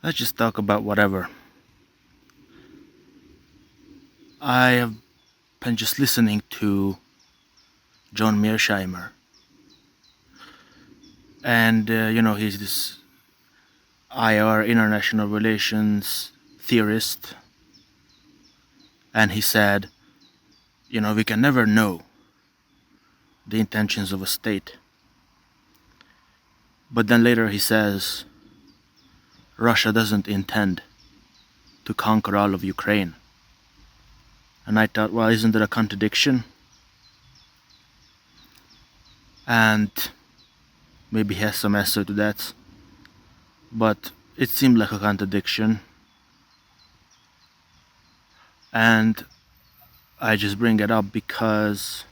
Let's just talk about whatever. I have been just listening to John Mearsheimer, and he's this IR international relations theorist, and he said, we can never know the intentions of a state. But then later he says, Russia doesn't intend to conquer all of Ukraine. And I thought, well, isn't there a contradiction? And maybe he has some answer to that. But it seemed like a contradiction. And I just bring it up because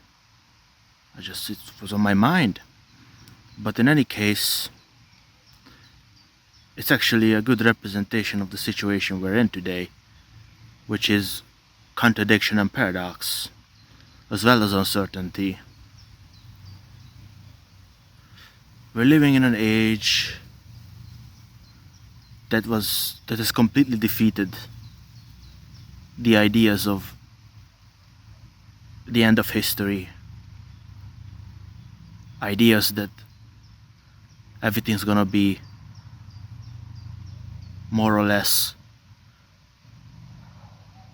it was on my mind. But in any case, it's actually a good representation of the situation we're in today, which is contradiction and paradox, as well as uncertainty. We're living in an age that has completely defeated the ideas of the end of history, ideas that everything's gonna be more or less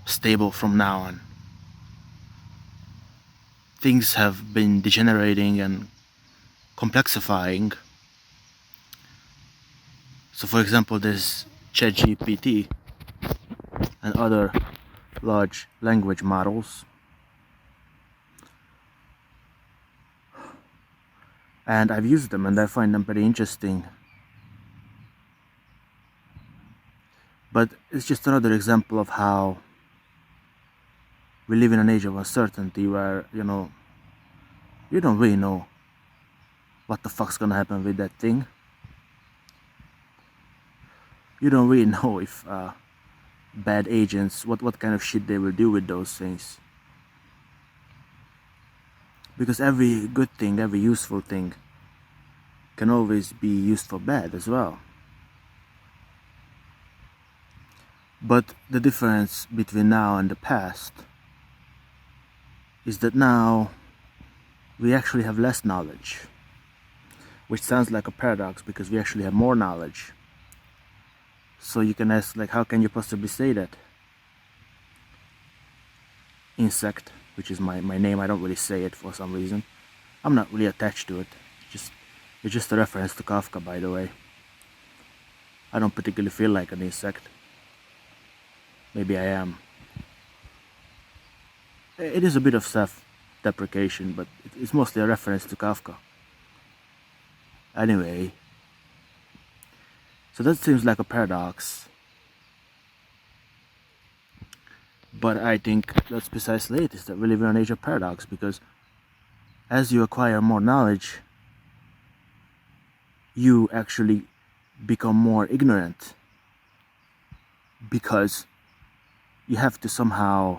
stable from now on. Things have been degenerating and complexifying. So, for example, there's ChatGPT and other large language models, and I've used them and I find them pretty interesting. But it's just another example of how we live in an age of uncertainty where, you don't really know what the fuck's gonna happen with that thing. You don't really know if bad agents, what kind of shit they will do with those things. Because every good thing, every useful thing can always be used for bad as well. But the difference between now and the past is that now we actually have less knowledge, which sounds like a paradox because we actually have more knowledge. So you can ask, like, how can you possibly say that? Insect, which is my name, I don't really say it for some reason. I'm not really attached to it. It's just a reference to Kafka, by the way. I don't particularly feel like an insect. Maybe I am. It is a bit of self-deprecation, but it's mostly a reference to Kafka. Anyway, so that seems like a paradox. But I think that's precisely it, is that we live in an age of paradox, because as you acquire more knowledge, you actually become more ignorant, because you have to somehow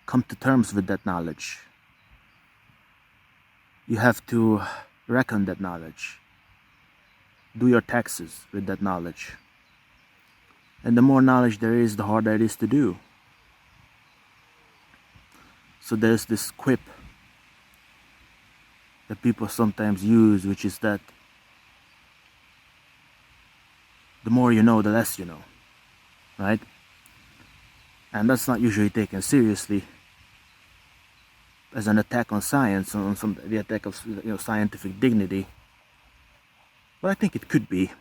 come to terms with that knowledge. You have to reckon that knowledge, do your taxes with that knowledge. And the more knowledge there is, the harder it is to do. So there's this quip that people sometimes use, which is that the more you know, the less you know, right? And that's not usually taken seriously as an attack on science, on the attack of scientific dignity. But I think it could be,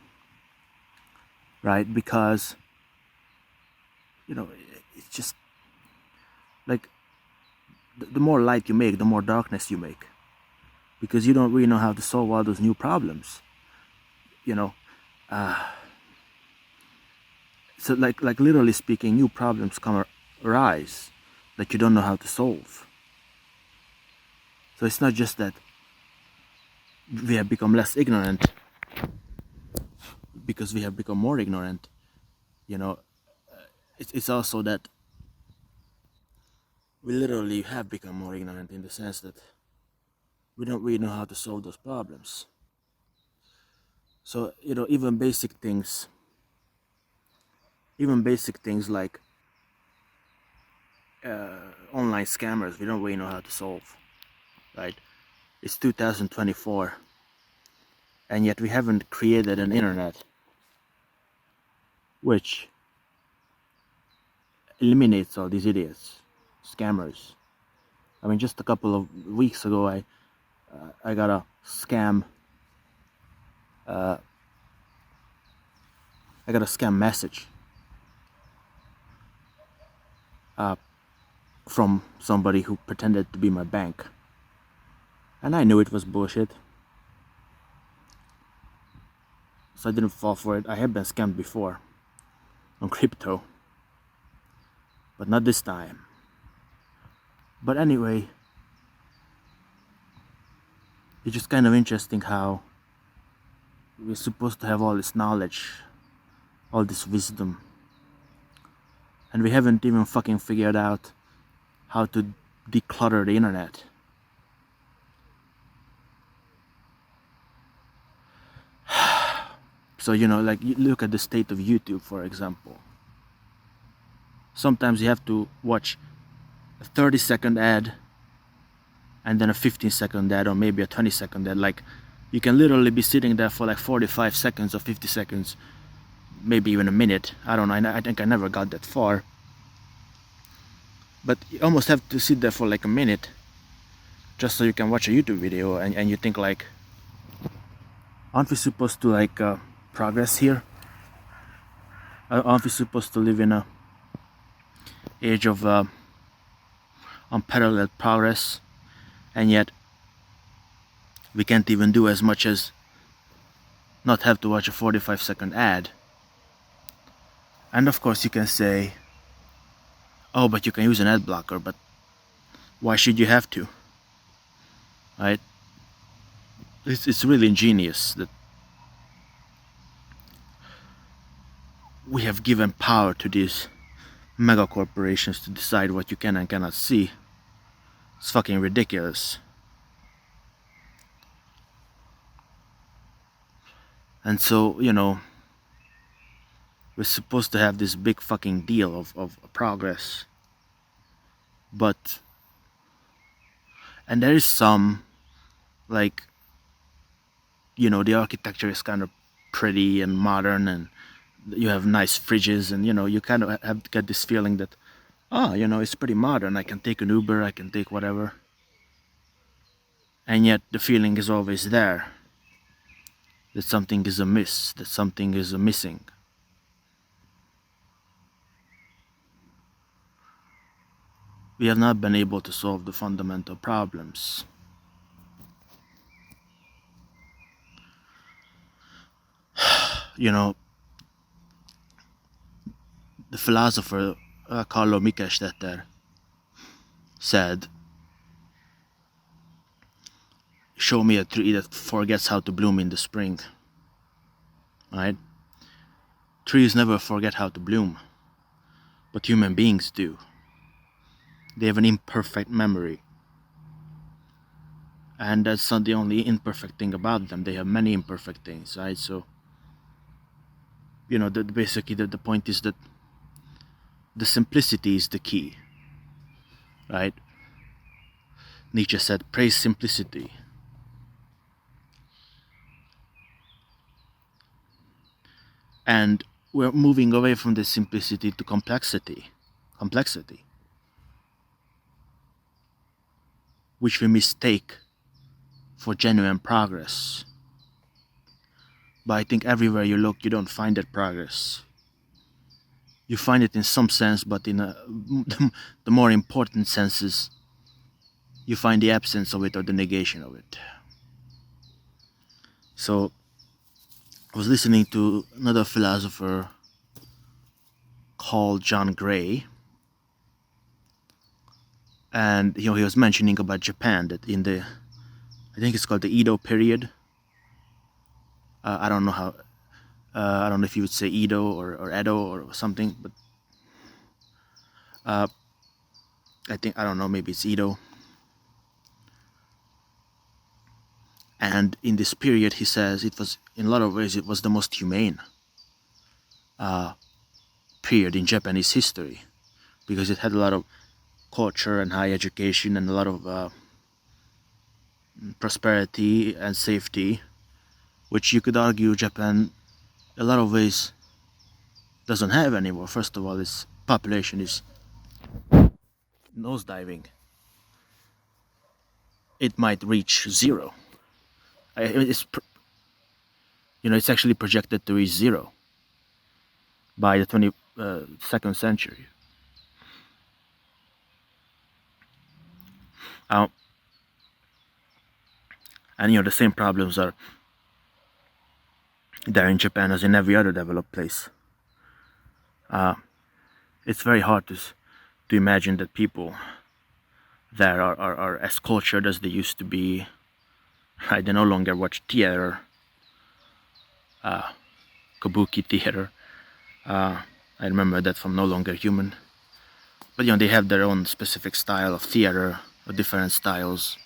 right? Because it's just like the more light you make, the more darkness you make, because you don't really know how to solve all those new problems. So like literally speaking, new problems arise that you don't know how to solve. So it's not just that we have become less ignorant because we have become more ignorant. It's also that we literally have become more ignorant, in the sense that we don't really know how to solve those problems. So even basic things even basic things like online scammers, we don't really know how to solve, right? It's 2024, and yet we haven't created an internet which eliminates all these idiots, scammers. I mean, just a couple of weeks ago, I got a scam. I got a scam message from somebody who pretended to be my bank, and I knew it was bullshit, so I didn't fall for it. I have been scammed before on crypto, but not this time. But anyway, it's just kind of interesting how we're supposed to have all this knowledge, all this wisdom, and we haven't even fucking figured out how to declutter the internet. So, like, you look at the state of YouTube, for example. Sometimes you have to watch a 30-second ad and then a 15-second ad, or maybe a 20-second ad. Like, you can literally be sitting there for like 45 seconds or 50 seconds, maybe even a minute. I don't know, I think I never got that far. But you almost have to sit there for like a minute just so you can watch a YouTube video, and you think like, aren't we supposed to like progress here? Aren't we supposed to live in a age of unparalleled progress? And yet we can't even do as much as not have to watch a 45-second ad. And of course you can say, oh, but you can use an ad blocker, but why should you have to? Right? It's really ingenious that we have given power to these mega corporations to decide what you can and cannot see. It's fucking ridiculous. And so, we're supposed to have this big fucking deal of progress. And there is some, like, the architecture is kind of pretty and modern, and you have nice fridges, and, you kind of have to get this feeling that, it's pretty modern. I can take an Uber, I can take whatever. And yet the feeling is always there that something is amiss, that something is missing. We have not been able to solve the fundamental problems. The philosopher Carlo Michelstaedter said, show me a tree that forgets how to bloom in the spring. Right? Trees never forget how to bloom, but human beings do. They have an imperfect memory. And that's not the only imperfect thing about them. They have many imperfect things, right? So, basically the point is that the simplicity is the key, right? Nietzsche said, praise simplicity. And we're moving away from the simplicity to complexity, which we mistake for genuine progress. But I think everywhere you look, you don't find that progress. You find it in some sense, but in the more important senses, you find the absence of it or the negation of it. So I was listening to another philosopher called John Gray, and he was mentioning about Japan, that in the, I think it's called the Edo period. I don't know how. I don't know if you would say Edo or Edo or something, but I don't know, maybe it's Edo. And in this period, he says, it was, in a lot of ways, it was the most humane period in Japanese history, because it had a lot of culture and high education and a lot of prosperity and safety, which you could argue Japan, in a lot of ways, doesn't have anymore. First of all, its population is nosediving. It might reach zero. It's actually projected to reach zero by the 22nd century. And the same problems are there in Japan as in every other developed place. It's very hard to imagine that people there are as cultured as they used to be. Right? They no longer watch theater, kabuki theater. I remember that from No Longer Human. But they have their own specific style of theater, or different styles.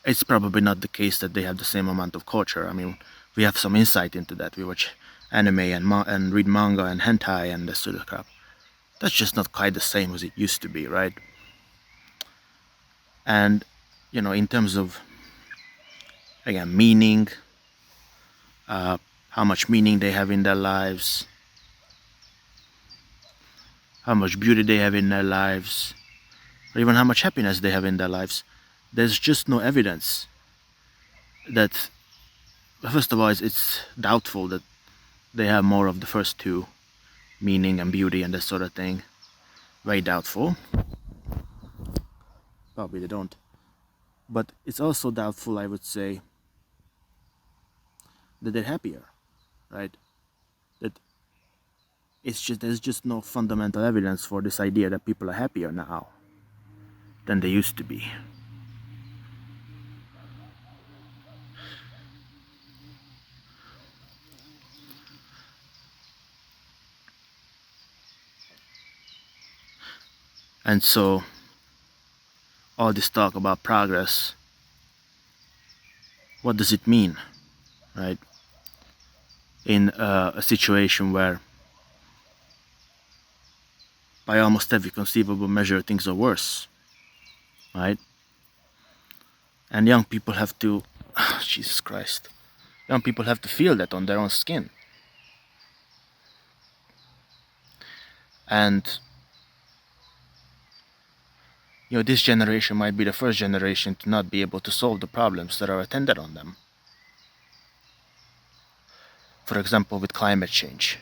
It's probably not the case that they have the same amount of culture. I mean, we have some insight into that. We watch anime and read manga and hentai and this sort of crap. That's just not quite the same as it used to be, right? And in terms of, again, meaning, how much meaning they have in their lives, how much beauty they have in their lives, or even how much happiness they have in their lives, there's just no evidence that, first of all, it's doubtful that they have more of the first two, meaning and beauty and that sort of thing. Very doubtful. Probably they don't. But it's also doubtful, I would say, that they're happier, right? That there's just no fundamental evidence for this idea that people are happier now than they used to be. And so, all this talk about progress, what does it mean, right? In a situation where, by almost every conceivable measure, things are worse, right? And young people have to, Jesus Christ, young people have to feel that on their own skin. And this generation might be the first generation to not be able to solve the problems that are attendant on them. For example, with climate change.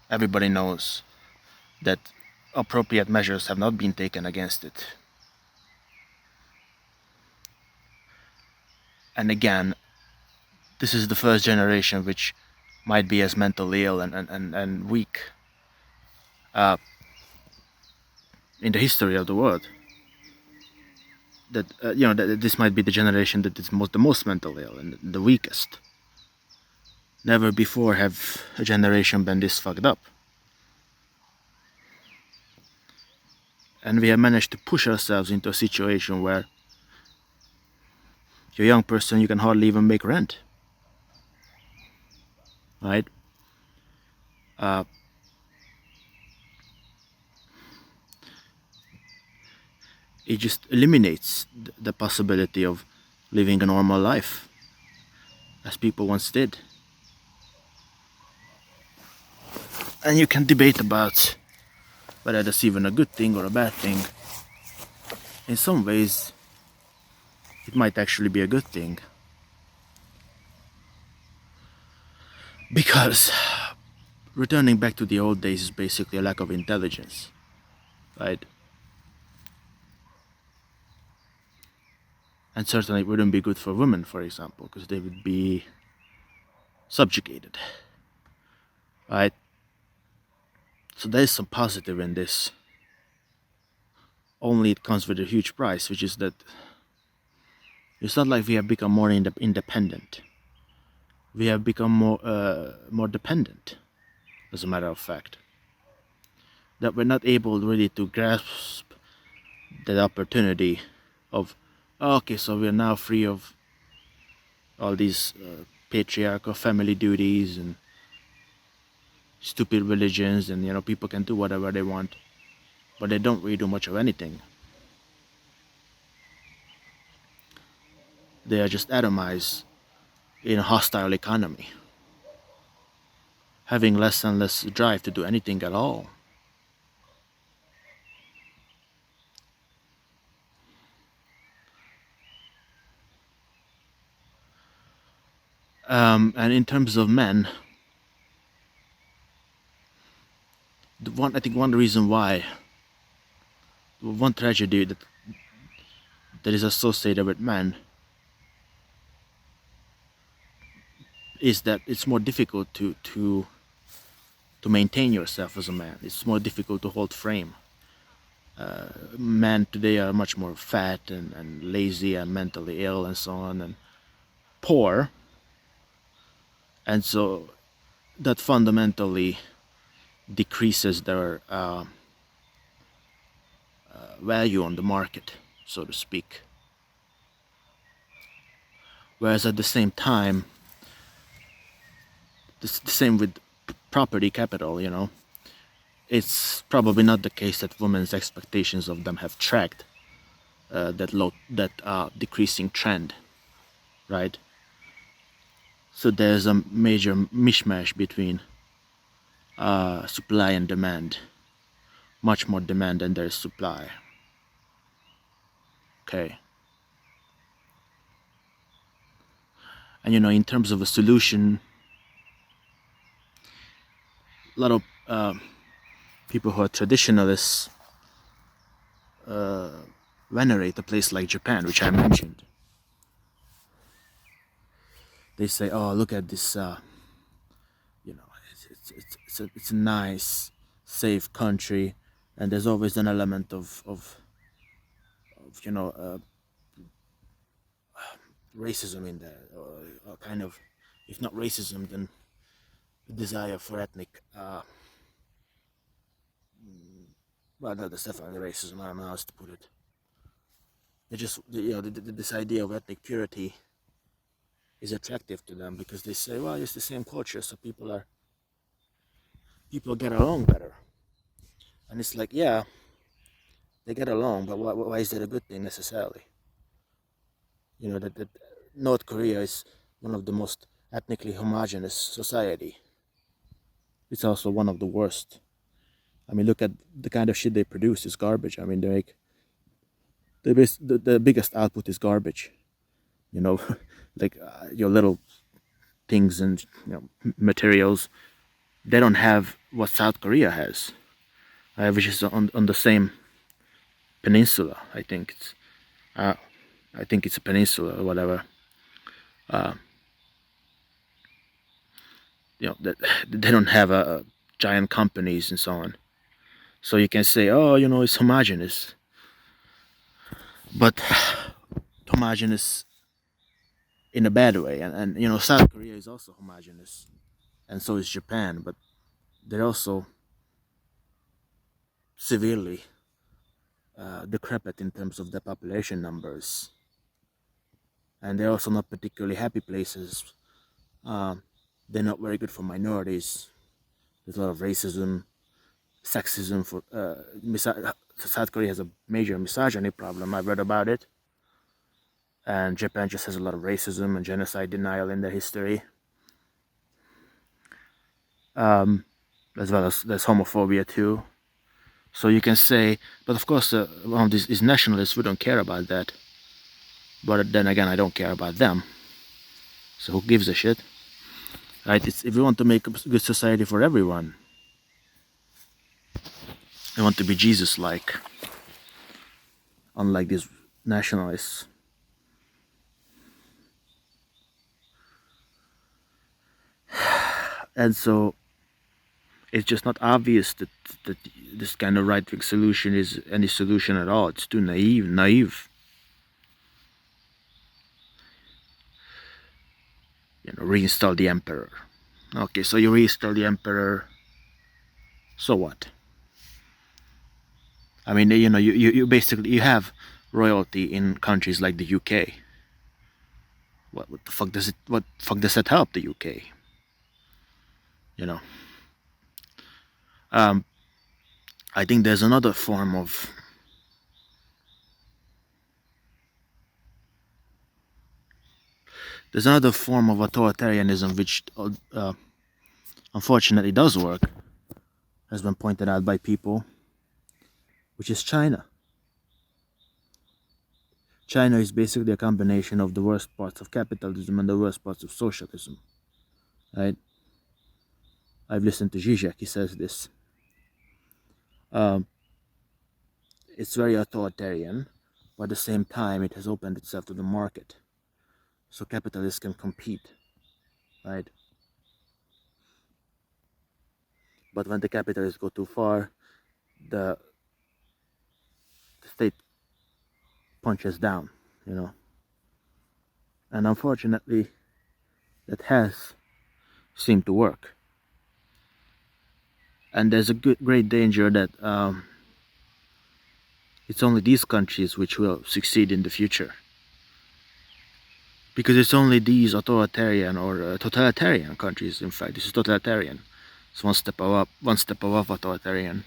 Everybody knows that appropriate measures have not been taken against it. And again, this is the first generation which might be as mentally ill and weak in the history of the world. That that this might be the generation that is the most mentally ill and the weakest. Never before have a generation been this fucked up. And we have managed to push ourselves into a situation where you're a young person, you can hardly even make rent. Right? It just eliminates the possibility of living a normal life, as people once did. And you can debate about whether that's even a good thing or a bad thing. In some ways, it might actually be a good thing. Because returning back to the old days is basically a lack of intelligence, right? And certainly it wouldn't be good for women, for example, because they would be subjugated, right? So there's some positive in this. Only it comes with a huge price, which is that it's not like we have become more independent. We have become more dependent, as a matter of fact. That we're not able really to grasp that opportunity of, okay, so we're now free of all these patriarchal family duties and stupid religions, and people can do whatever they want, but they don't really do much of anything. They are just atomized in a hostile economy, having less and less drive to do anything at all. And in terms of men, I think one reason why, one tragedy that is associated with men is that it's more difficult to maintain yourself as a man. It's more difficult to hold frame. Men today are much more fat and lazy and mentally ill and so on and poor, and so that fundamentally decreases their value on the market, so to speak. Whereas at the same time, the same with property capital, it's probably not the case that women's expectations of them have tracked that decreasing trend, right? So there's a major mishmash between supply and demand, much more demand than there is supply. Okay. And in terms of a solution, a lot of people who are traditionalists venerate a place like Japan, which I mentioned. They say, "Oh, look at this! It's a nice, safe country, and there's always an element of racism in there, or kind of, if not racism, then the desire for ethnic. Well, no, that's definitely racism. I don't know how else to put it. They just, this idea of ethnic purity is attractive to them because they say, well, it's the same culture, so people get along better. And it's like, yeah, they get along, but why is that a good thing necessarily? That North Korea is one of the most ethnically homogeneous society. It's also one of the worst. I mean, look at the kind of shit they produce is garbage. I mean, they make the biggest output is garbage. Like your little things and materials. They don't have what South Korea has, which is on the same peninsula. I think it's a peninsula or whatever. That they don't have giant companies and so on. So you can say, oh, it's homogeneous, but homogeneous in a bad way. And South Korea is also homogeneous, and so is Japan, but they're also severely decrepit in terms of their population numbers, and they're also not particularly happy places. They're not very good for minorities. There's a lot of racism, sexism. South Korea has a major misogyny problem. I've read about it. And Japan just has a lot of racism and genocide denial in their history. As well as there's homophobia too. So you can say, but of course, one of these nationalists, we don't care about that. But then again, I don't care about them. So who gives a shit? Right? If we want to make a good society for everyone, we want to be Jesus-like, unlike these nationalists. And so it's just not obvious that this kind of right-wing solution is any solution at all. It's too naive. Reinstall the emperor. Okay, so you reinstall the emperor. So what? I mean, you basically you have royalty in countries like the UK. What the fuck does that help the UK? Um, I think there's another form of authoritarianism which unfortunately does work, has been pointed out by people, which is China. China is basically a combination of the worst parts of capitalism and the worst parts of socialism. Right? I've listened to Zizek, he says this. Um, it's very authoritarian, but at the same time, it has opened itself to the market. So capitalists can compete, right? But when the capitalists go too far, the state punches down, you know. And unfortunately, that has seemed to work. And there's a great danger that it's only these countries which will succeed in the future. Because it's only these authoritarian or totalitarian countries, in fact, this is totalitarian. It's one step above authoritarian.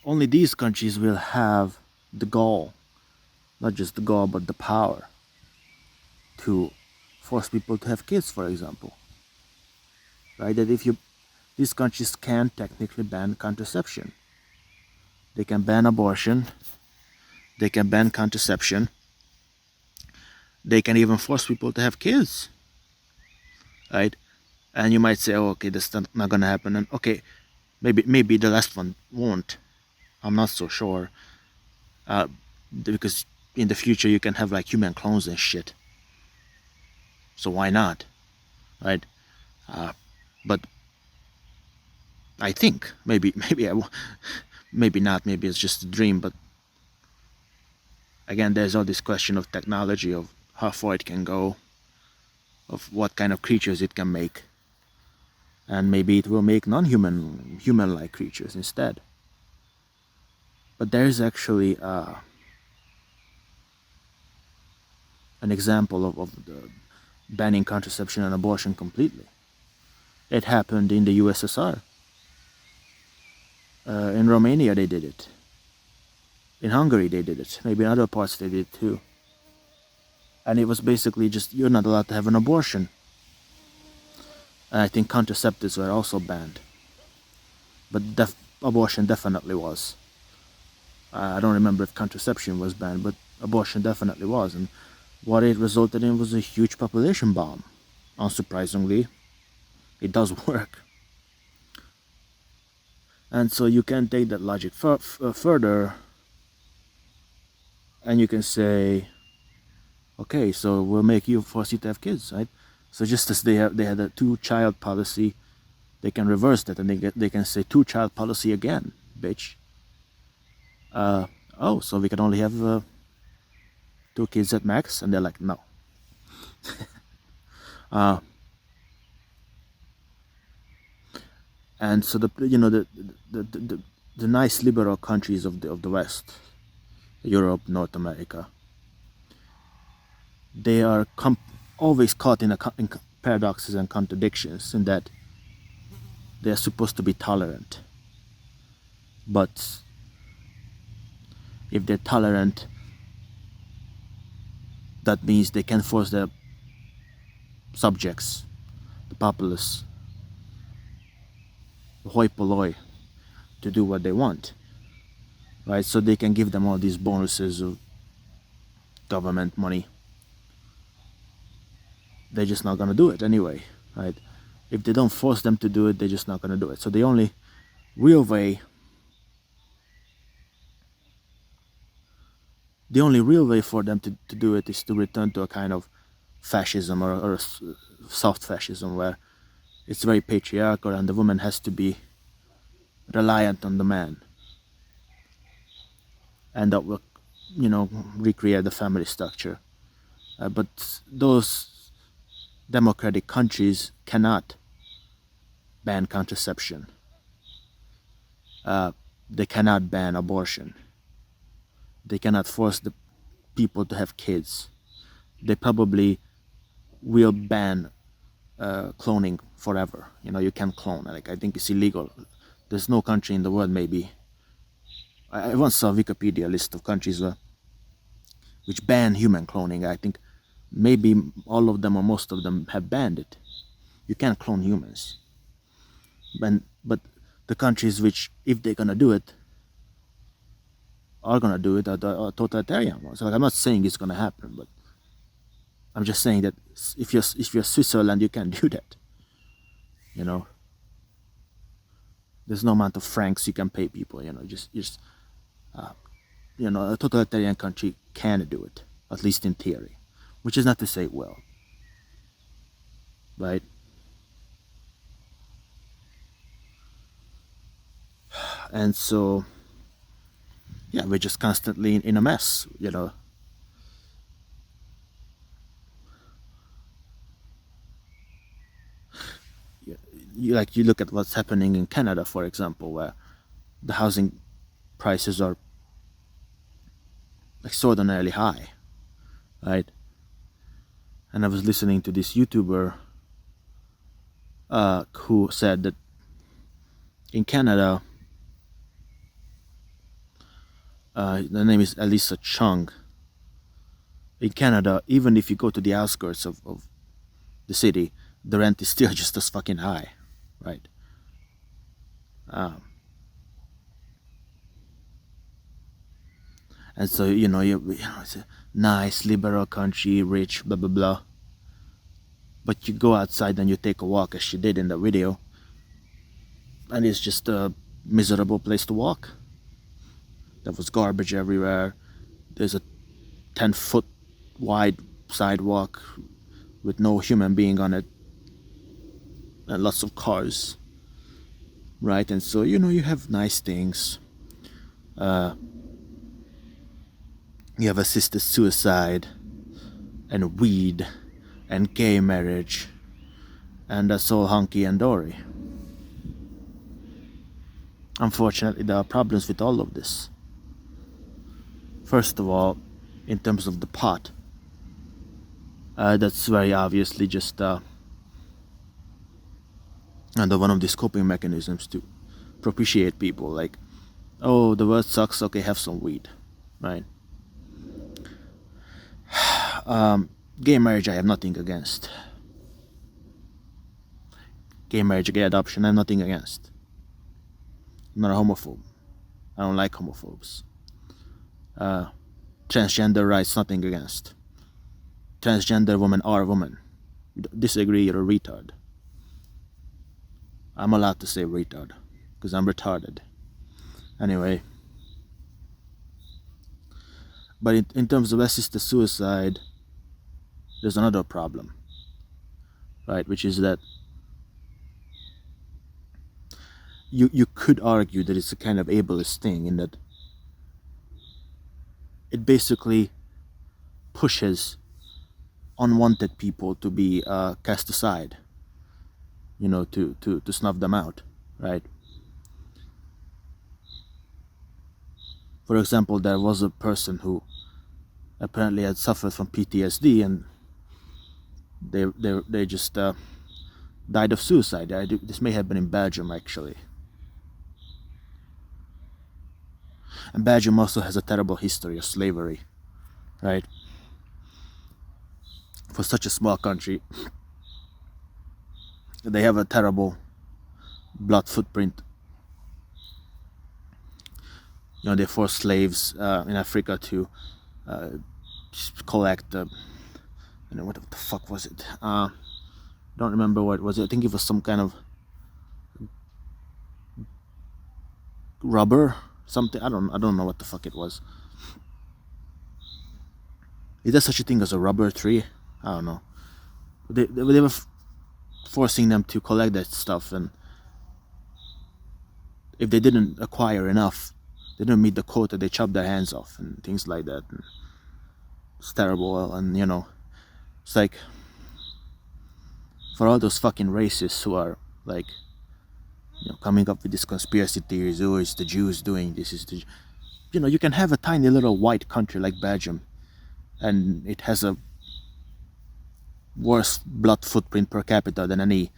Only these countries will have the gall, not just the gall, but the power to force people to have kids, for example. Right? That if you, these countries can technically ban contraception. They can ban abortion. They can ban contraception. They can even force people to have kids. Right? And you might say, oh, okay, that's not gonna happen. And okay, maybe the last one won't. I'm not so sure. Because in the future you can have like human clones and shit. So why not? Right? But I think maybe not. Maybe it's just a dream. But again, there's all this question of technology, of how far it can go, of what kind of creatures it can make, and maybe it will make non-human, human-like creatures instead. But there is actually an example of the banning contraception and abortion completely. It happened in the USSR. In Romania they did it. In Hungary they did it. Maybe in other parts they did it too. And it was basically just, you're not allowed to have an abortion. And I think contraceptives were also banned. But abortion definitely was. I don't remember if contraception was banned, but abortion definitely was. And what it resulted in was a huge population bomb. Unsurprisingly, it does work. And so you can take that logic further, and you can say, okay, so we'll make you, force you to have kids, right? So just as they had a two-child policy, they can reverse that, and they can say two-child policy again, bitch. Oh, so we can only have 2 kids at max, and they're like, no. And so the nice liberal countries of the West, Europe, North America, they are always caught in paradoxes and contradictions, in that they are supposed to be tolerant, but if they're tolerant, that means they can force their subjects, the populace, the hoi polloi, to do what they want, right? So they can give them all these bonuses of government money. They're just not gonna do it anyway, right? If they don't force them to do it, they're just not gonna do it. So the only real way for them to do it is to return to a kind of fascism, or a soft fascism, where it's very patriarchal and the woman has to be reliant on the man, and that will, recreate the family structure. But those democratic countries cannot ban contraception. They cannot ban abortion. They cannot force the people to have kids. They probably will ban cloning forever. You can't clone. Like, I think it's illegal There's no country in the world, maybe. I once saw a Wikipedia list of countries which ban human cloning. I think maybe all of them or most of them have banned it. You can't clone humans. But the countries which, if they're gonna do it, are gonna do it are the totalitarian ones. Like, I'm not saying it's gonna happen, but I'm just saying that if you're Switzerland, you can do that. You know, there's no amount of francs you can pay people. You know, just a totalitarian country can do it, at least in theory, which is not to say it will, right? And so, yeah, we're just constantly in a mess, you know. You look at what's happening in Canada, for example, where the housing prices are extraordinarily high, right? And I was listening to this YouTuber who said that in Canada, the name is Elisa Chung. In Canada, even if you go to the outskirts of the city, the rent is still just as fucking high, right? And so, it's a nice liberal country, rich, blah blah blah. But you go outside and you take a walk, as she did in the video, and it's just a miserable place to walk. There was garbage everywhere. There's a 10-foot wide sidewalk with no human being on it, and lots of cars, right? And so, you have nice things. You have assisted suicide and weed and gay marriage, and that's all hunky and dory. Unfortunately, there are problems with all of this. First of all, in terms of the pot, that's very obviously just under one of these coping mechanisms to propitiate people. Like, oh, the world sucks, okay, have some weed, right? Gay marriage I have nothing against. Gay marriage, gay adoption, I have nothing against. I'm not a homophobe. I don't like homophobes. Transgender rights, nothing against. Transgender women are women. Disagree, you're a retard. I'm allowed to say retard, because I'm retarded. Anyway. But in terms of assisted suicide, there's another problem, right? Which is that you could argue that it's a kind of ableist thing, in that it basically pushes unwanted people to be cast aside, to snuff them out, right? For example, there was a person who apparently had suffered from PTSD, and they just died of suicide. This may have been in Belgium, actually. And Belgium also has a terrible history of slavery, right? For such a small country, they have a terrible blood footprint. They forced slaves in Africa to collect what the fuck was it? Don't remember what it was. I think it was some kind of rubber, something. I don't know what the fuck it was. Is there such a thing as a rubber tree? I don't know. They were forcing them to collect that stuff, and if they didn't acquire enough, they didn't meet the quota, they chopped their hands off and things like that. And it's terrible. And it's like, for all those fucking racists who are like, coming up with these conspiracy theories, oh, it's the Jews doing this, you can have a tiny little white country like Belgium, and it has a worse blood footprint per capita than any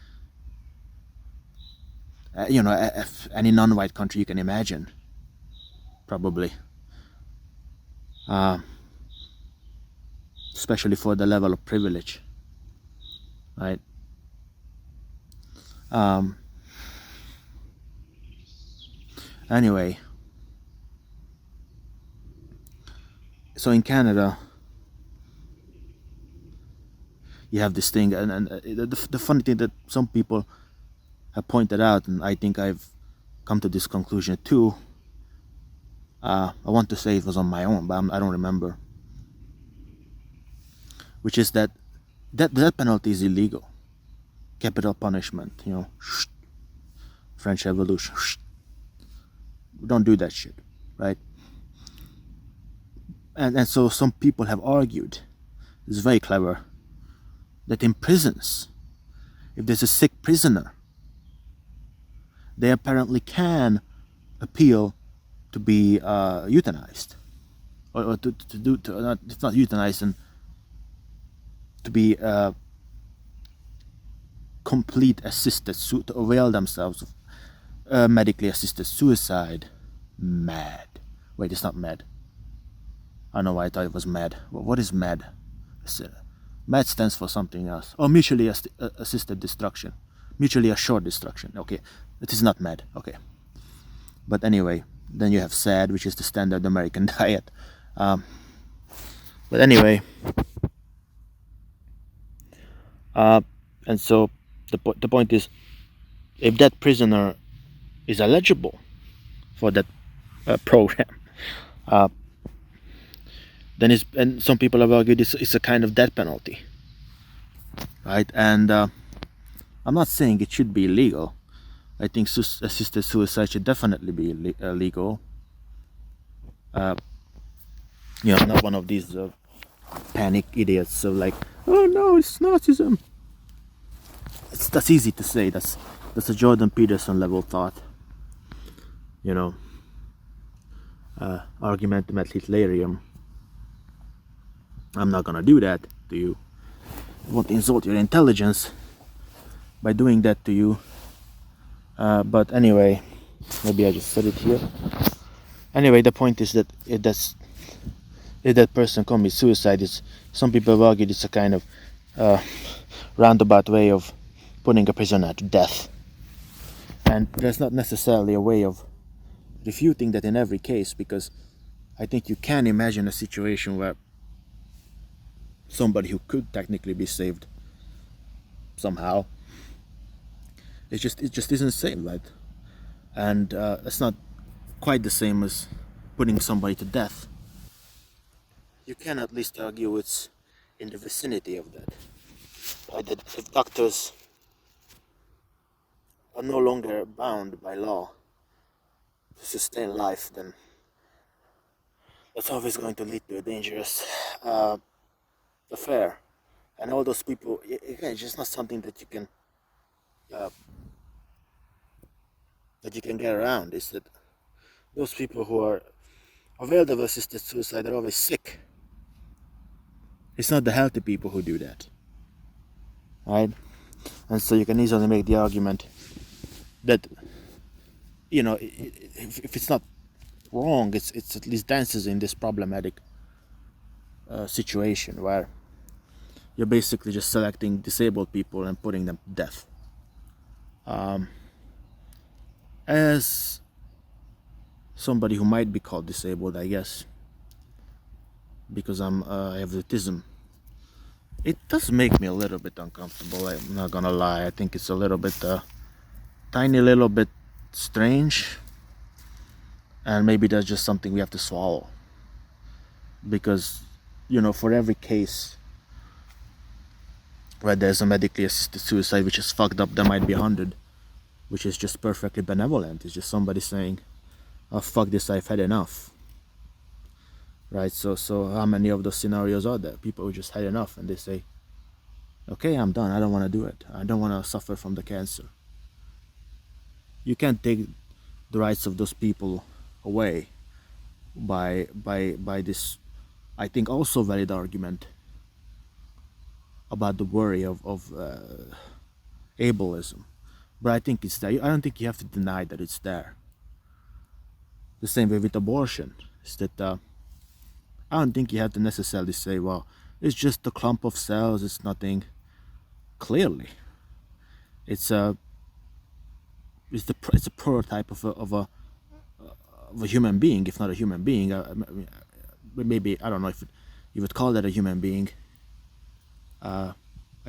Any non-white country you can imagine, probably, especially for the level of privilege, right? Anyway, so in Canada, you have this thing, and the funny thing that some people have pointed out, and I think I've come to this conclusion too. I want to say it was on my own, but I don't remember. Which is that death penalty is illegal. Capital punishment, French Revolution. We don't do that shit, right? And so some people have argued, it's very clever, that in prisons, if there's a sick prisoner, they apparently can appeal to be euthanized, or it's not euthanized, and to be complete assisted to avail themselves of medically assisted suicide. Mad. Wait, it's not med. I don't know why I thought it was med. What is med? Med stands for something else. Oh, mutually assisted destruction. Mutually assured destruction. Okay, it is not med. Okay. But anyway, then you have SAD, which is the standard American diet. But anyway, and so the point is, if that prisoner is eligible for that program, then and some people have argued it's a kind of death penalty, right? And I'm not saying it should be illegal. I think assisted suicide should definitely be legal. I'm not one of these panic idiots. So like, oh no, it's Nazism. That's easy to say. That's a Jordan Peterson level thought. Argumentum ad Hitlerium. I'm not gonna do that to you. I won't insult your intelligence by doing that to you. But anyway, maybe I just said it here. Anyway, the point is that if that person commits suicide, some people have argued it's a kind of roundabout way of putting a prisoner to death. And there's not necessarily a way of refuting that in every case, because I think you can imagine a situation where somebody who could technically be saved somehow, it just isn't saved, right? And it's not quite the same as putting somebody to death. You can at least argue it's in the vicinity of that. That if doctors are no longer bound by law to sustain life, then that's always going to lead to a dangerous affair. And all those people, again, it's just not something that you can get around. Is that those people who are availed of assisted suicide are always sick. It's not the healthy people who do that, right? And so you can easily make the argument that, if it's not wrong, it's at least dances in this problematic situation where you're basically just selecting disabled people and putting them to death. As somebody who might be called disabled, I guess, because I have autism, it does make me a little bit uncomfortable. I'm not gonna lie. I think it's a little bit, tiny little bit strange, and maybe that's just something we have to swallow. Because, for every case where there's a medically assisted suicide which is fucked up, there might be 100 which is just perfectly benevolent. It's just somebody saying, oh fuck this, I've had enough, right? So how many of those scenarios are there? People who just had enough and they say, okay, I'm done, I don't want to do it, I don't want to suffer from the cancer. You can't take the rights of those people away by this, I think, also valid argument about the worry of ableism, but I think it's there. I don't think you have to deny that it's there. The same way with abortion, is that I don't think you have to necessarily say, well, it's just a clump of cells, it's nothing. Clearly, it's a it's a prototype of a human being, if not a human being. Maybe I don't know if you would call that a human being. I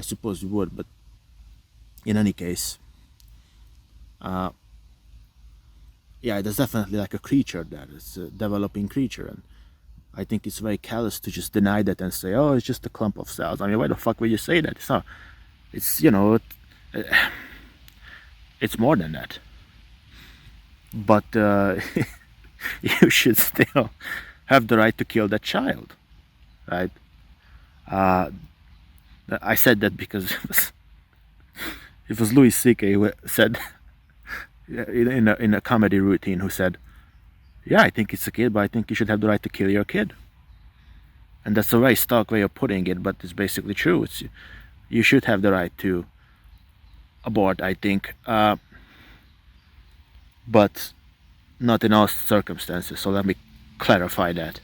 suppose you would, but in any case, yeah, there's definitely like a creature there. It's a developing creature, and I think it's very callous to just deny that and say, "Oh, it's just a clump of cells." I mean, why the fuck would you say that? It's not. It's it's more than that. But you should still have the right to kill that child, right? I said that because it was Louis C.K. who said in a comedy routine, who said, "Yeah, I think it's a kid, but I think you should have the right to kill your kid." And that's a very stark way of putting it, but it's basically true. You should have the right to abort, I think, but not in all circumstances. So let me clarify that.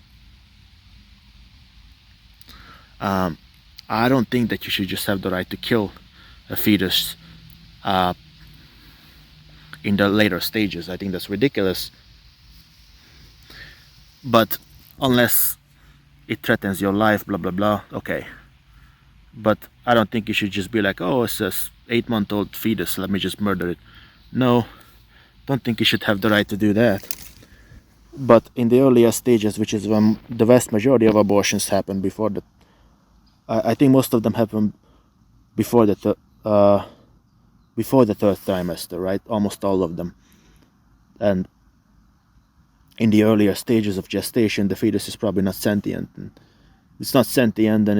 I don't think that you should just have the right to kill a fetus in the later stages. I think that's ridiculous. But unless it threatens your life, blah blah blah, okay. But I don't think you should just be like, oh, it's a 8-month-old fetus, let me just murder it. No, don't think you should have the right to do that. But in the earlier stages, which is when the vast majority of abortions happen before the, I think most of them happen before the third trimester, right? Almost all of them. And in the earlier stages of gestation, the fetus is probably not sentient. And it's not sentient, and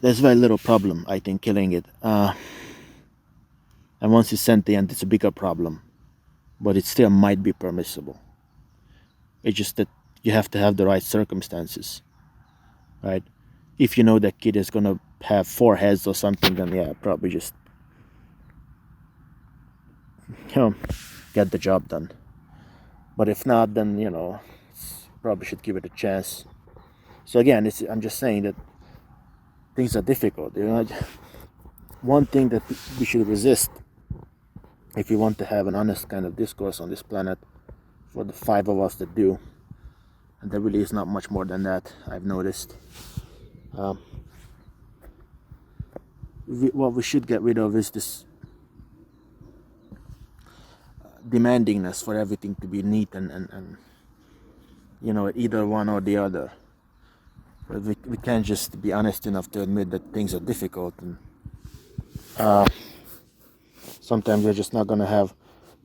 there's very little problem, I think, killing it. And once it's sentient, it's a bigger problem. But it still might be permissible. It's just that you have to have the right circumstances, right? If you know that kid is gonna have 4 heads or something, then yeah, probably just get the job done. But if not, then probably should give it a chance. So again, I'm just saying that things are difficult. One thing that we should resist, if we want to have an honest kind of discourse on this planet, for the 5 of us that do, and there really is not much more than that, I've noticed. What we should get rid of is this demandingness for everything to be neat and either one or the other. But we can't just be honest enough to admit that things are difficult, and sometimes we're just not going to have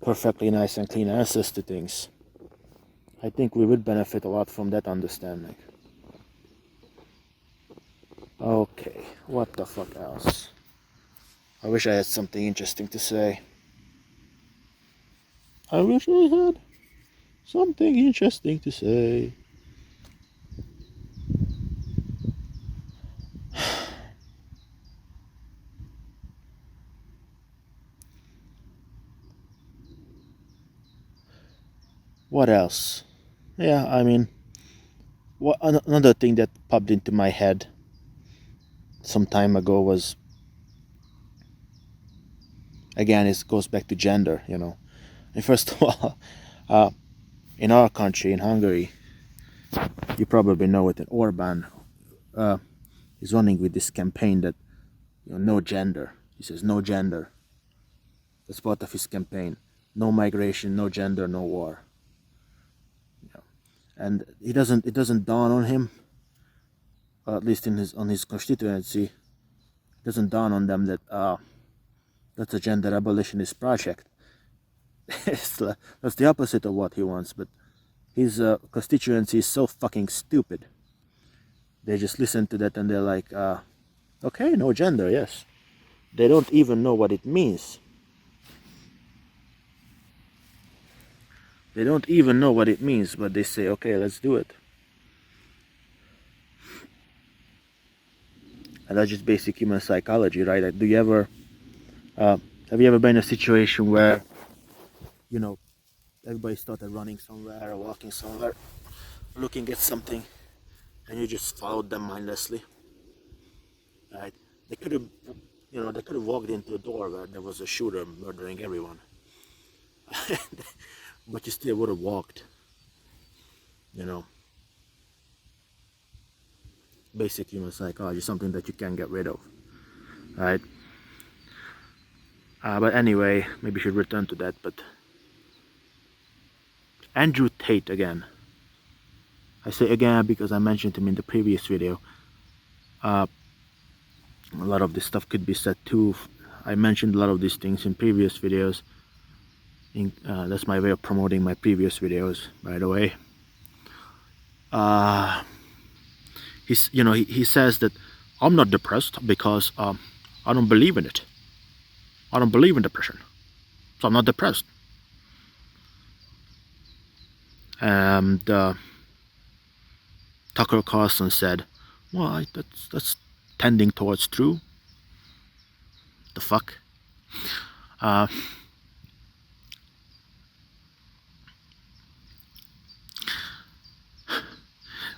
perfectly nice and clean answers to things. I think we would benefit a lot from that understanding. Okay, what the fuck else? I wish I had something interesting to say. I wish I had something interesting to say. What else? Yeah, I mean, another thing that popped into my head some time ago was, again, it goes back to gender, And first of all, in our country, in Hungary, you probably know it, that Orban is running with this campaign that, no gender. He says no gender. That's part of his campaign. No migration, no gender, no war. And it doesn't dawn on him, or at least on his constituency, it doesn't dawn on them that that's a gender abolitionist project. That's the opposite of what he wants, but his constituency is so fucking stupid. They just listen to that and they're like, okay, no gender, yes. They don't even know what it means. They don't even know what it means, but they say, okay, let's do it. And that's just basic human psychology, right? Do you ever Have you ever been in a situation where, you know, everybody started running somewhere or walking somewhere, looking at something, and you just followed them mindlessly, right? They could have, they could have walked into a door where there was a shooter murdering everyone, but you still would have walked, you know. Basic human psychology, something that you can't get rid of, right? But anyway, maybe we should return to that. But Andrew Tate again. I say again because I mentioned him in the previous video. A lot of this stuff could be said too. I mentioned a lot of these things in previous videos. That's my way of promoting my previous videos, by the way. He says that I'm not depressed because I don't believe in it. I don't believe in depression, so I'm not depressed. And Tucker Carlson said, "Well, that's tending towards true." The fuck.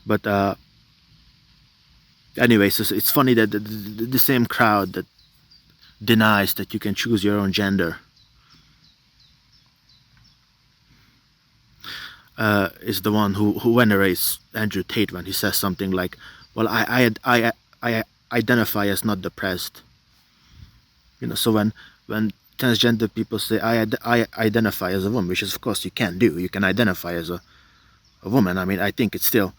But anyway, so it's funny that the same crowd that denies that you can choose your own gender is the one who venerates Andrew Tate when he says something like, "Well, I identify as not depressed." So when transgender people say I identify as a woman, which is of course you can do. You can identify as a woman. I mean, I think it's still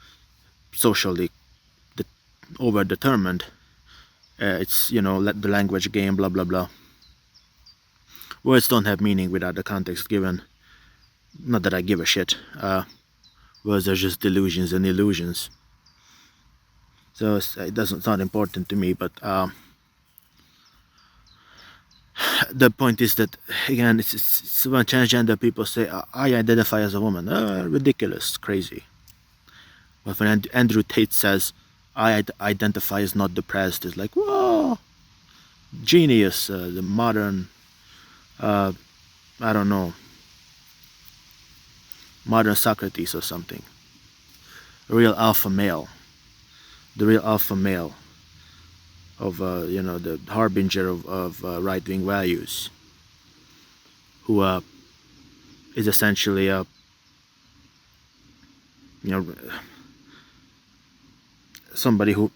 socially overdetermined. It's let the language game, blah blah blah. Words don't have meaning without the context given. Not that I give a shit. Words are just delusions and illusions. So it's not important to me. But the point is that again, it's when transgender people say I identify as a woman. Ridiculous, crazy. But when Andrew Tate says I identify as not depressed, it's like, whoa, genius. The modern, I don't know, modern Socrates or something. A real alpha male. The real alpha male of the harbinger of right-wing values, who is essentially a somebody who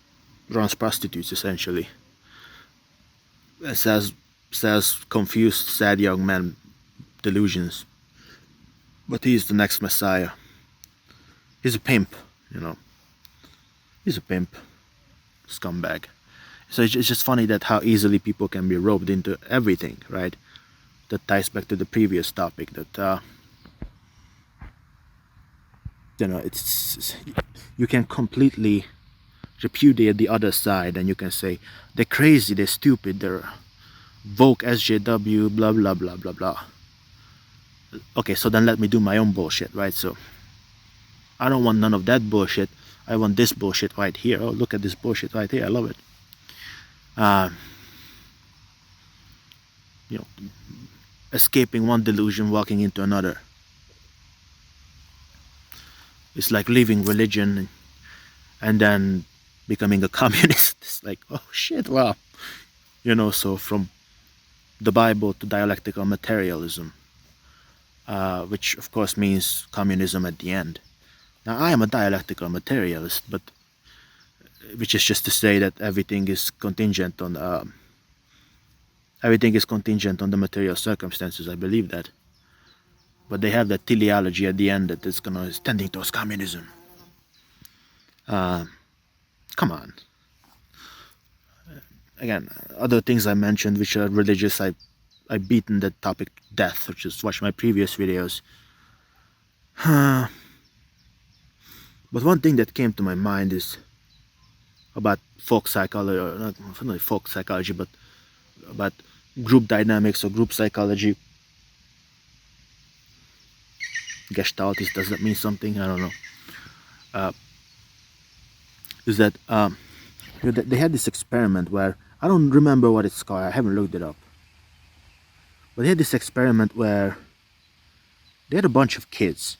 runs prostitutes, essentially. Says confused, sad young man delusions. But he's the next messiah. He's a pimp, He's a pimp, scumbag. So it's just funny that how easily people can be roped into everything, right? That ties back to the previous topic that it's you can completely repudiate the other side, and you can say they're crazy, they're stupid, they're woke SJW, blah blah blah blah blah. Okay, so then let me do my own bullshit, right? So I don't want none of that bullshit. I want this bullshit right here. Oh, look at this bullshit right here. I love it. Escaping one delusion, walking into another. It's like leaving religion and then becoming a communist. It's like, oh shit, wow. So from the Bible to dialectical materialism, which of course means communism at the end. Now, I am a dialectical materialist, but which is just to say that everything is contingent on the material circumstances. I believe that. But they have that teleology at the end that is tending towards communism. Come on. Again, other things I mentioned which are religious, I've beaten that topic to death, or just watch my previous videos. But one thing that came to my mind is about folk psychology, or not folk psychology, but about group dynamics or group psychology. Gestaltist, does that mean something? I don't know. Is that they had this experiment where I don't remember what it's called. I haven't looked it up. But they had this experiment where they had a bunch of kids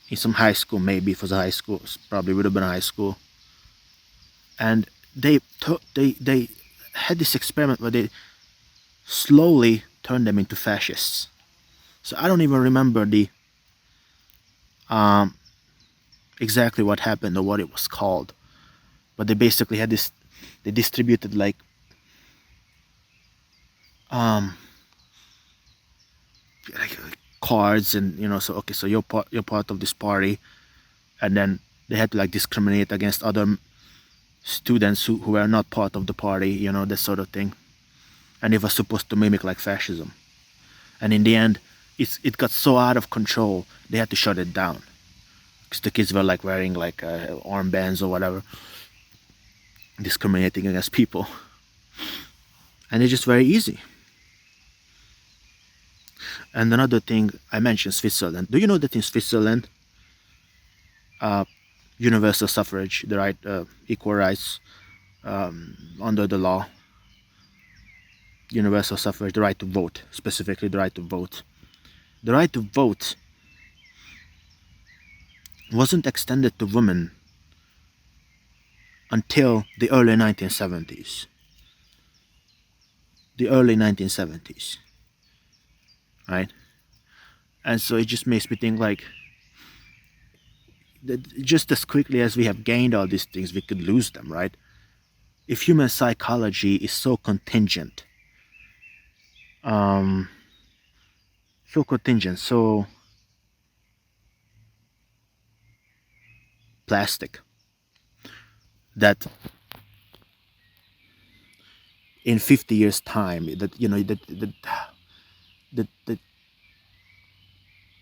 in some high school, maybe it was a high school, probably would have been a high school, and they had this experiment where they slowly turned them into fascists. So I don't even remember the um, exactly what happened or what it was called, but they basically had this. They distributed um, like cards, and so okay, so you're part of this party, and then they had to like discriminate against other students who were not part of the party, that sort of thing, and it was supposed to mimic like fascism. And in the end, it got so out of control they had to shut it down because the kids were like wearing like armbands or whatever, discriminating against people, and it's just very easy. And another thing I mentioned, Switzerland. Do you know that in Switzerland, universal suffrage, the right, equal rights under the law, universal suffrage, the right to vote, specifically the right to vote. The right to vote wasn't extended to women until the early 1970s. The early 1970s, right? And so it just makes me think like, that just as quickly as we have gained all these things, we could lose them, right? If human psychology is so contingent, so plastic, that in 50 years time, that that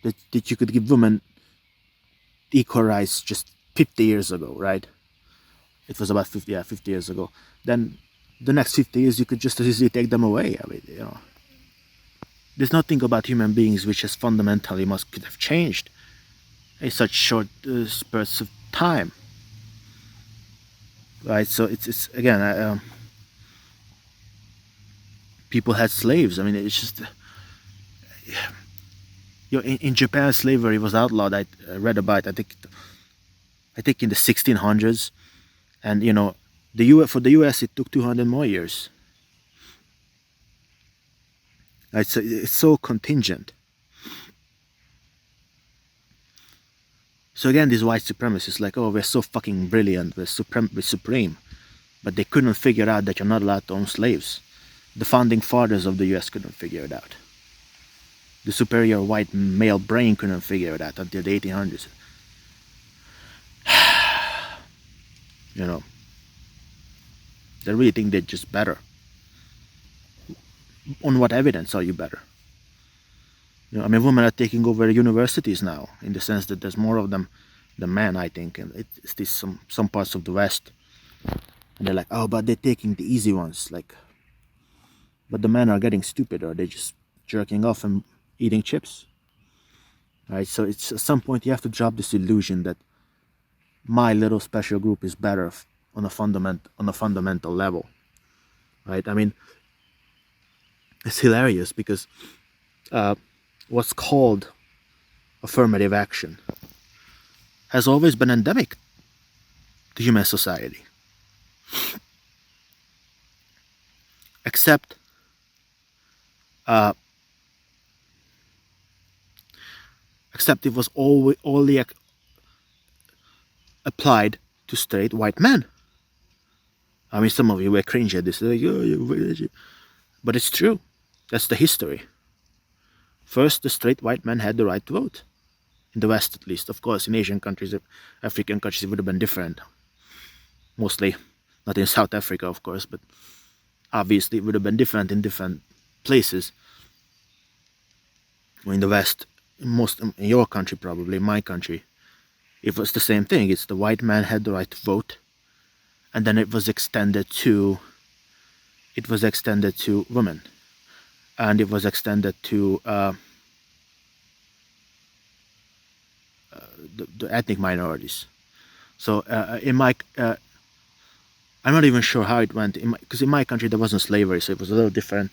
that you could give women equal rights just 50 years ago, right? It was about 50 years ago. Then the next 50 years you could just as easily take them away. I mean, there's nothing about human beings which has fundamentally could have changed in such short spurts of time, right? So it's again, people had slaves. I mean, it's just in Japan, slavery was outlawed. I read about, I think in the 1600s, and for the US it took 200 more years. Right? So it's so contingent. So again, these white supremacists, like, oh, we're so fucking brilliant, we're supreme, but they couldn't figure out that you're not allowed to own slaves. The founding fathers of the US couldn't figure it out. The superior white male brain couldn't figure it out until the 1800s. They really think they're just better. On what evidence are you better? I mean, women are taking over universities now, in the sense that there's more of them than men, I think, and it's this some parts of the West, and they're like, oh, but they're taking the easy ones, like, but the men are getting stupid, or they're just jerking off and eating chips, right? So it's at some point you have to drop this illusion that my little special group is better on a fundamental level, right? I mean, it's hilarious because what's called affirmative action has always been endemic to human society, except it was only applied to straight white men. I mean, some of you were cringe at this, like, oh, but it's true. That's the history. First, the straight white men had the right to vote. In the West, at least. Of course, in Asian countries, African countries, it would have been different. Mostly, not in South Africa, of course, but obviously it would have been different in different places. In the West, in your country probably, in my country, it was the same thing. It's the white man had the right to vote, and then it was extended to women, and it was extended to the ethnic minorities. So I'm not even sure how it went, because in my country there wasn't slavery, so it was a little different.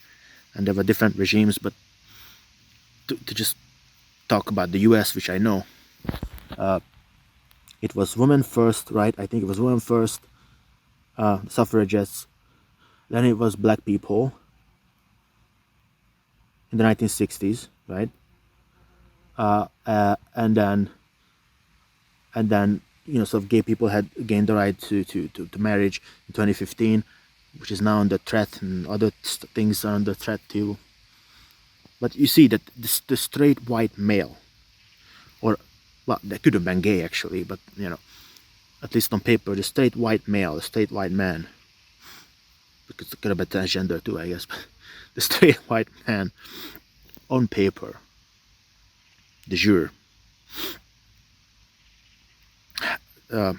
and there were different regimes. But to just talk about the U.S., which I know, it was women first, right? I think it was women first, suffragettes. Then it was black people in the 1960s, right? And then sort of gay people had gained the right to marriage in 2015, which is now under threat, and other things are under threat too. But you see that the straight white male, or well, that could have been gay actually, but at least on paper, the straight white male, the straight white man, because it could have been transgender too, I guess, but the straight white man on paper, de jure, the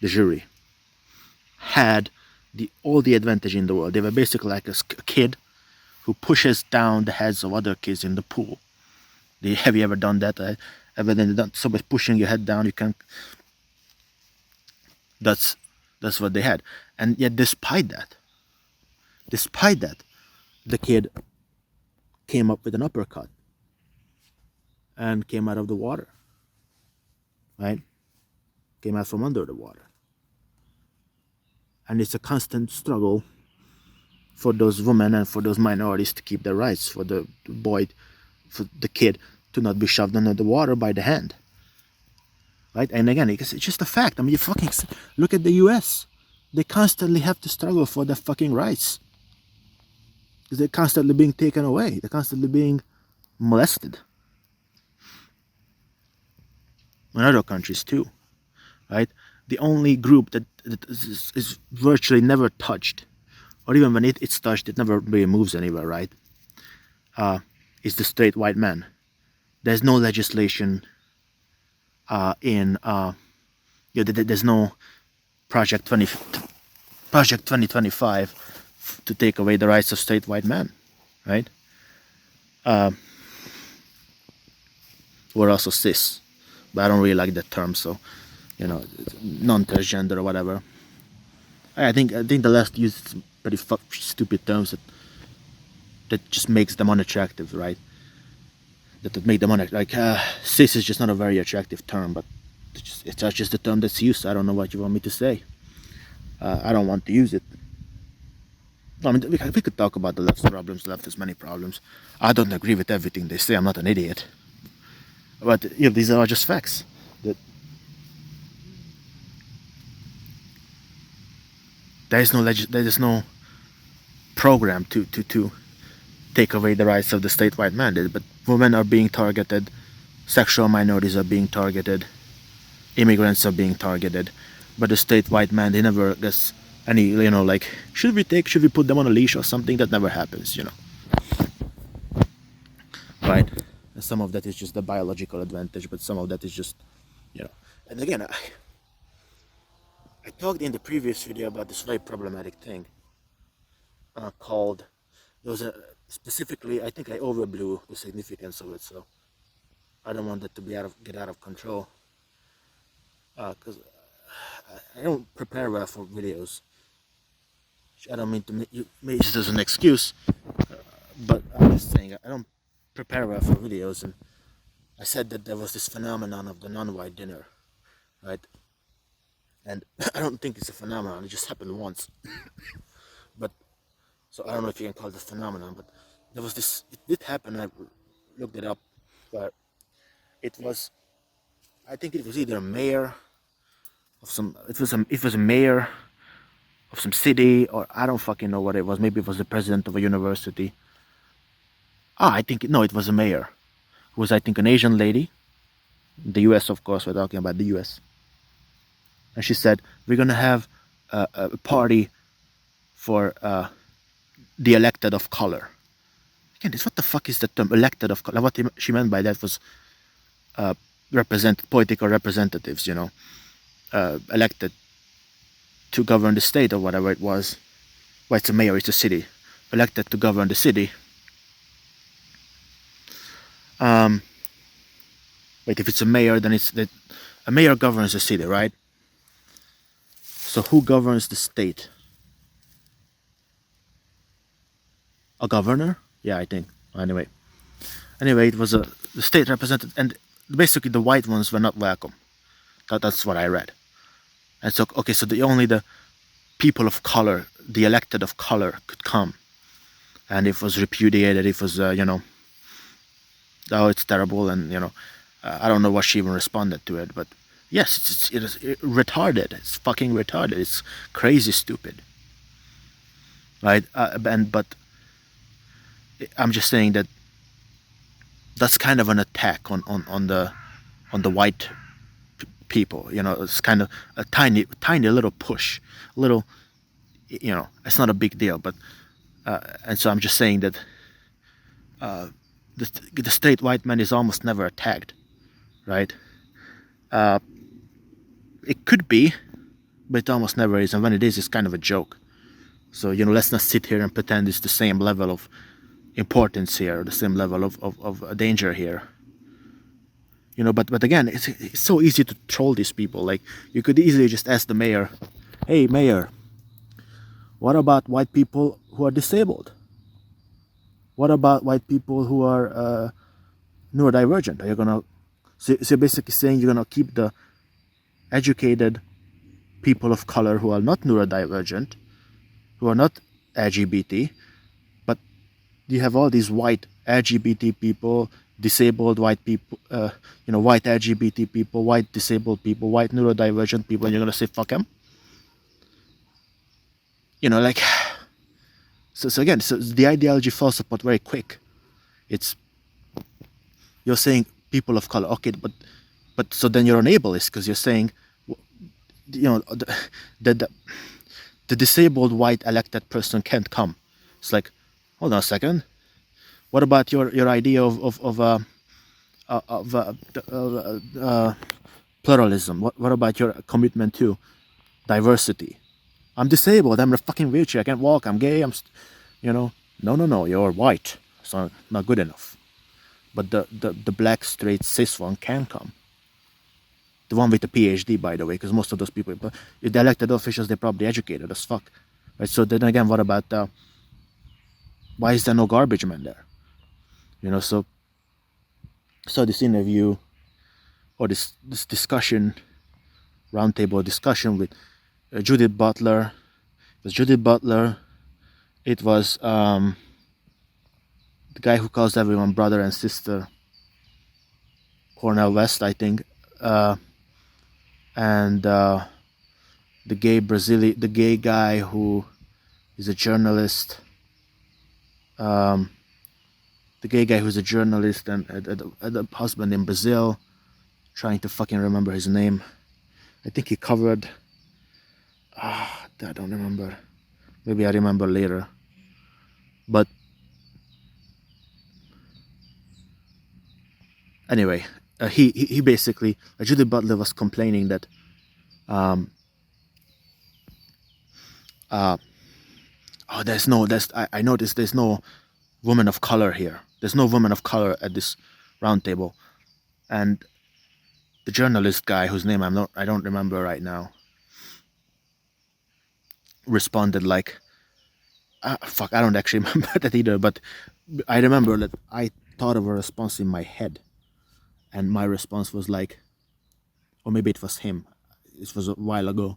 jury had all the advantage in the world. They were basically like a kid who pushes down the heads of other kids in the pool. Have you ever done that? Ever done somebody pushing your head down? You can. That's what they had, and yet despite that, the kid came up with an uppercut and came out of the water. Right? Came out from under the water. And it's a constant struggle for those women and for those minorities to keep their rights, for the boy, for the kid to not be shoved under the water by the hand. Right? And again, it's just a fact. I mean, you fucking look at the US. They constantly have to struggle for their fucking rights. Because they're constantly being taken away. They're constantly being molested. In other countries too. Right? The only group that is virtually never touched, or even when it's touched, it never really moves anywhere, right? Is the straight white man. There's no legislation there's no Project 2025 to take away the rights of straight white men, right? We're also cis, but I don't really like that term, so non-transgender or whatever. I think the left uses pretty stupid terms that just makes them unattractive, right? That make them unattractive. Cis is just not a very attractive term, but it's just the term that's used. I don't know what you want me to say. I don't want to use it. I mean, we could talk about the left's problems. The left has many problems. I don't agree with everything they say. I'm not an idiot. But these are just facts. That there is no program to take away the rights of the straight white man. But women are being targeted, sexual minorities are being targeted, immigrants are being targeted. But the straight white man, they never gets any, should we put them on a leash or something? That never happens, right? And some of that is just the biological advantage, but some of that is just, and again, I talked in the previous video about this very problematic thing called, specifically, I think I overblew the significance of it, so I don't want that to get out of control, because I don't prepare well for videos. I don't mean to make this as an excuse, but I'm just saying I don't prepare well for videos, and I said that there was this phenomenon of the non-white dinner, right? And I don't think it's a phenomenon, it just happened once. But, so I don't know if you can call it a phenomenon, but there was this, it did happen, I looked it up, where it was, I think it was either a mayor of some, it was a mayor of some city, or I don't fucking know what it was, maybe it was the president of a university. It was a mayor, who was, I think, an Asian lady, the US, of course, we're talking about the US. And she said, we're going to have a party for the elected of color. Again, what the fuck is the term elected of color? What she meant by that was political representatives, elected to govern the state or whatever it was. Well, it's a mayor, it's a city. Elected to govern the city. Wait, if it's a mayor, then it's that a mayor governs the city, right? So who governs the state? a governor. Yeah, I think. Anyway, it was the state represented, and basically the white ones were not welcome. That's what I read. And so, okay, so only the people of color, the elected of color, could come, and it was repudiated. It was, oh, it's terrible, and I don't know what she even responded to it, but yes, it is retarded. It's fucking retarded. It's crazy stupid, right? But I'm just saying that that's kind of an attack on the white people. It's kind of a tiny little push, little. It's not a big deal, but and so I'm just saying that the straight white man is almost never attacked, right? It could be, but it almost never is, and when it is, it's kind of a joke. So let's not sit here and pretend it's the same level of importance here, the same level of danger here. But again, it's so easy to troll these people. Like, you could easily just ask the mayor, "Hey, mayor, what about white people who are disabled? What about white people who are neurodivergent? Are you gonna?" So you're basically saying you're gonna keep the educated people of color who are not neurodivergent, who are not LGBT, but you have all these white LGBT people, disabled white people, white LGBT people, white disabled people, white neurodivergent people, and you're gonna say fuck them? Like, so again, so the ideology falls apart very quick. It's, you're saying people of color, okay, but so then you're an ableist because you're saying, the disabled white elected person can't come. It's like, hold on a second. What about your idea of pluralism? What about your commitment to diversity? I'm disabled. I'm in a fucking wheelchair. I can't walk. I'm gay. No. You're white. It's not good enough. But the black straight cis one can come. The one with the PhD, by the way, because most of those people, but the elected officials, they're probably educated as fuck, right? So then again, what about why is there no garbage man there? So this interview, or this discussion, roundtable discussion with Judith Butler. It was Judith Butler. It was the guy who calls everyone brother and sister, Cornel West, I think, and the gay guy who is a journalist. The gay guy who's a journalist and a husband in Brazil, trying to fucking remember his name. I think he covered. I don't remember. Maybe I remember later. But anyway, he basically, Judith Butler was complaining that I noticed there's no woman of color here. There's no woman of color at this roundtable, and the journalist guy whose name I don't remember right now responded like, fuck, I don't actually remember that either, but I remember that I thought of a response in my head, and my response was like, or maybe it was him. This was a while ago,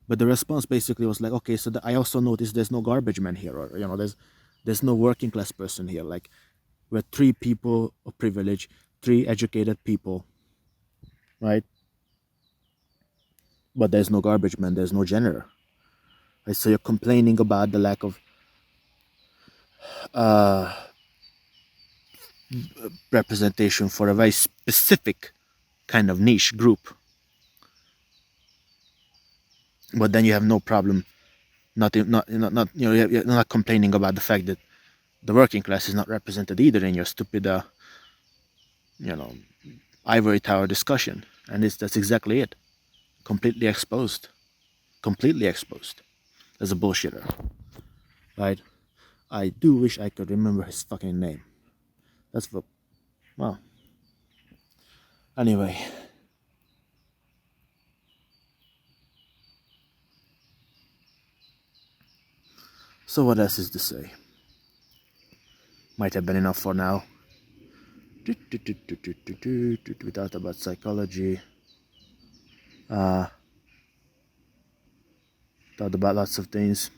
but the response basically was like, okay, so I also noticed there's no garbage man here, or there's no working class person here. Like, we're three people of privilege, three educated people, right? But there's no garbage man, there's no janitor. Right? So you're complaining about the lack of representation for a very specific kind of niche group, but then you have no problem you're not complaining about the fact that the working class is not represented either in your stupid ivory tower discussion. And that's exactly it. Completely exposed as a bullshitter, right? I do wish I could remember his fucking name. Well, anyway. So what else is to say? might have been enough for now. We talked about psychology. Talked about lots of things.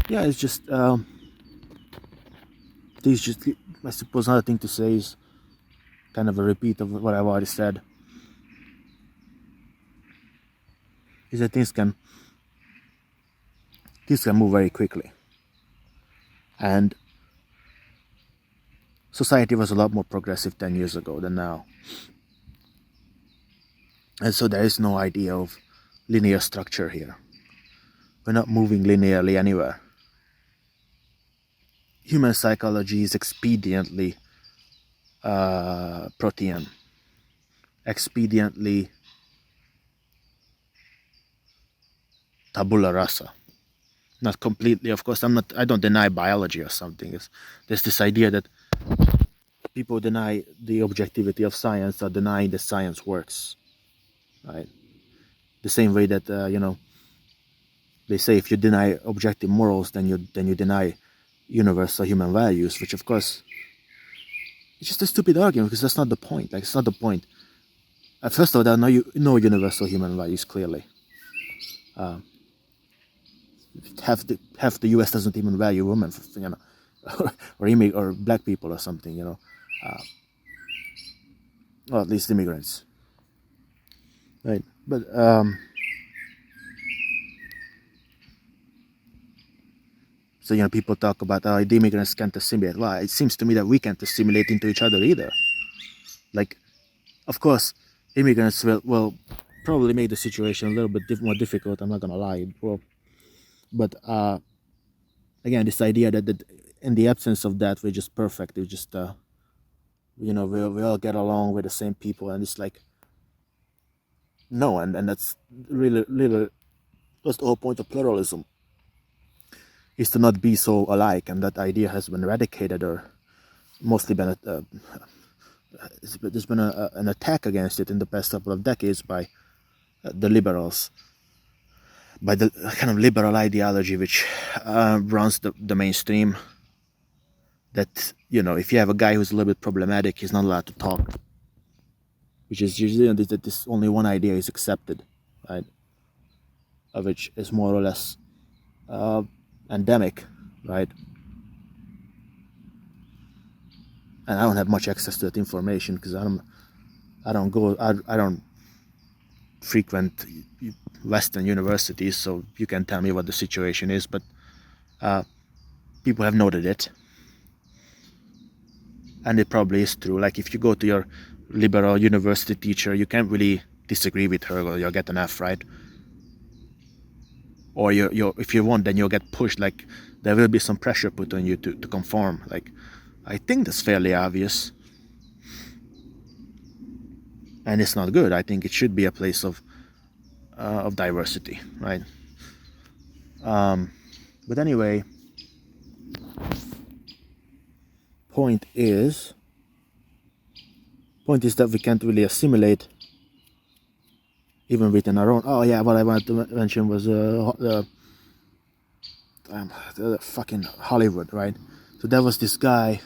Yeah, it's just these just. I suppose another thing to say is kind of a repeat of what I've already said. Is that things can move very quickly, and society was a lot more progressive 10 years ago than now. And so there is no idea of linear structure here. We're not moving linearly anywhere. Human psychology is expediently protean, expediently tabula rasa. Not completely, of course. I don't deny biology or something. There's this idea that people deny the objectivity of science or denying that science works, right? The same way that they say if you deny objective morals, then you deny universal human values, which of course it's just a stupid argument because that's not the point. Like, it's not the point. First of all, there are no universal human values clearly. Half the U.S. doesn't even value women, or black people or something, or at least immigrants, right? But so people talk about the immigrants can't assimilate. Well, it seems to me that we can't assimilate into each other either. Like, of course, immigrants will probably make the situation a little bit more difficult. I'm not gonna lie. Well, but again, this idea that in the absence of that, we're just perfect. We're just we all get along with the same people, and it's like no, and that's really that's the whole point of pluralism, is to not be so alike, and that idea has been eradicated or mostly been there's been an attack against it in the past couple of decades by the liberals, by the kind of liberal ideology which runs the mainstream. That if you have a guy who's a little bit problematic, he's not allowed to talk, which is usually that this only one idea is accepted, right? Which is more or less endemic, right? And I don't have much access to that information because I don't frequent Western universities, so you can tell me what the situation is, but people have noted it, and it probably is true. Like, if you go to your liberal university teacher, you can't really disagree with her, or you'll get an F, right? Or if you want, then you'll get pushed. Like, there will be some pressure put on you to conform. Like, I think that's fairly obvious, and it's not good. I think it should be a place of diversity, right? But anyway, point is that we can't really assimilate even within our own. Oh yeah, what I wanted to mention was the fucking Hollywood, right? So there was this guy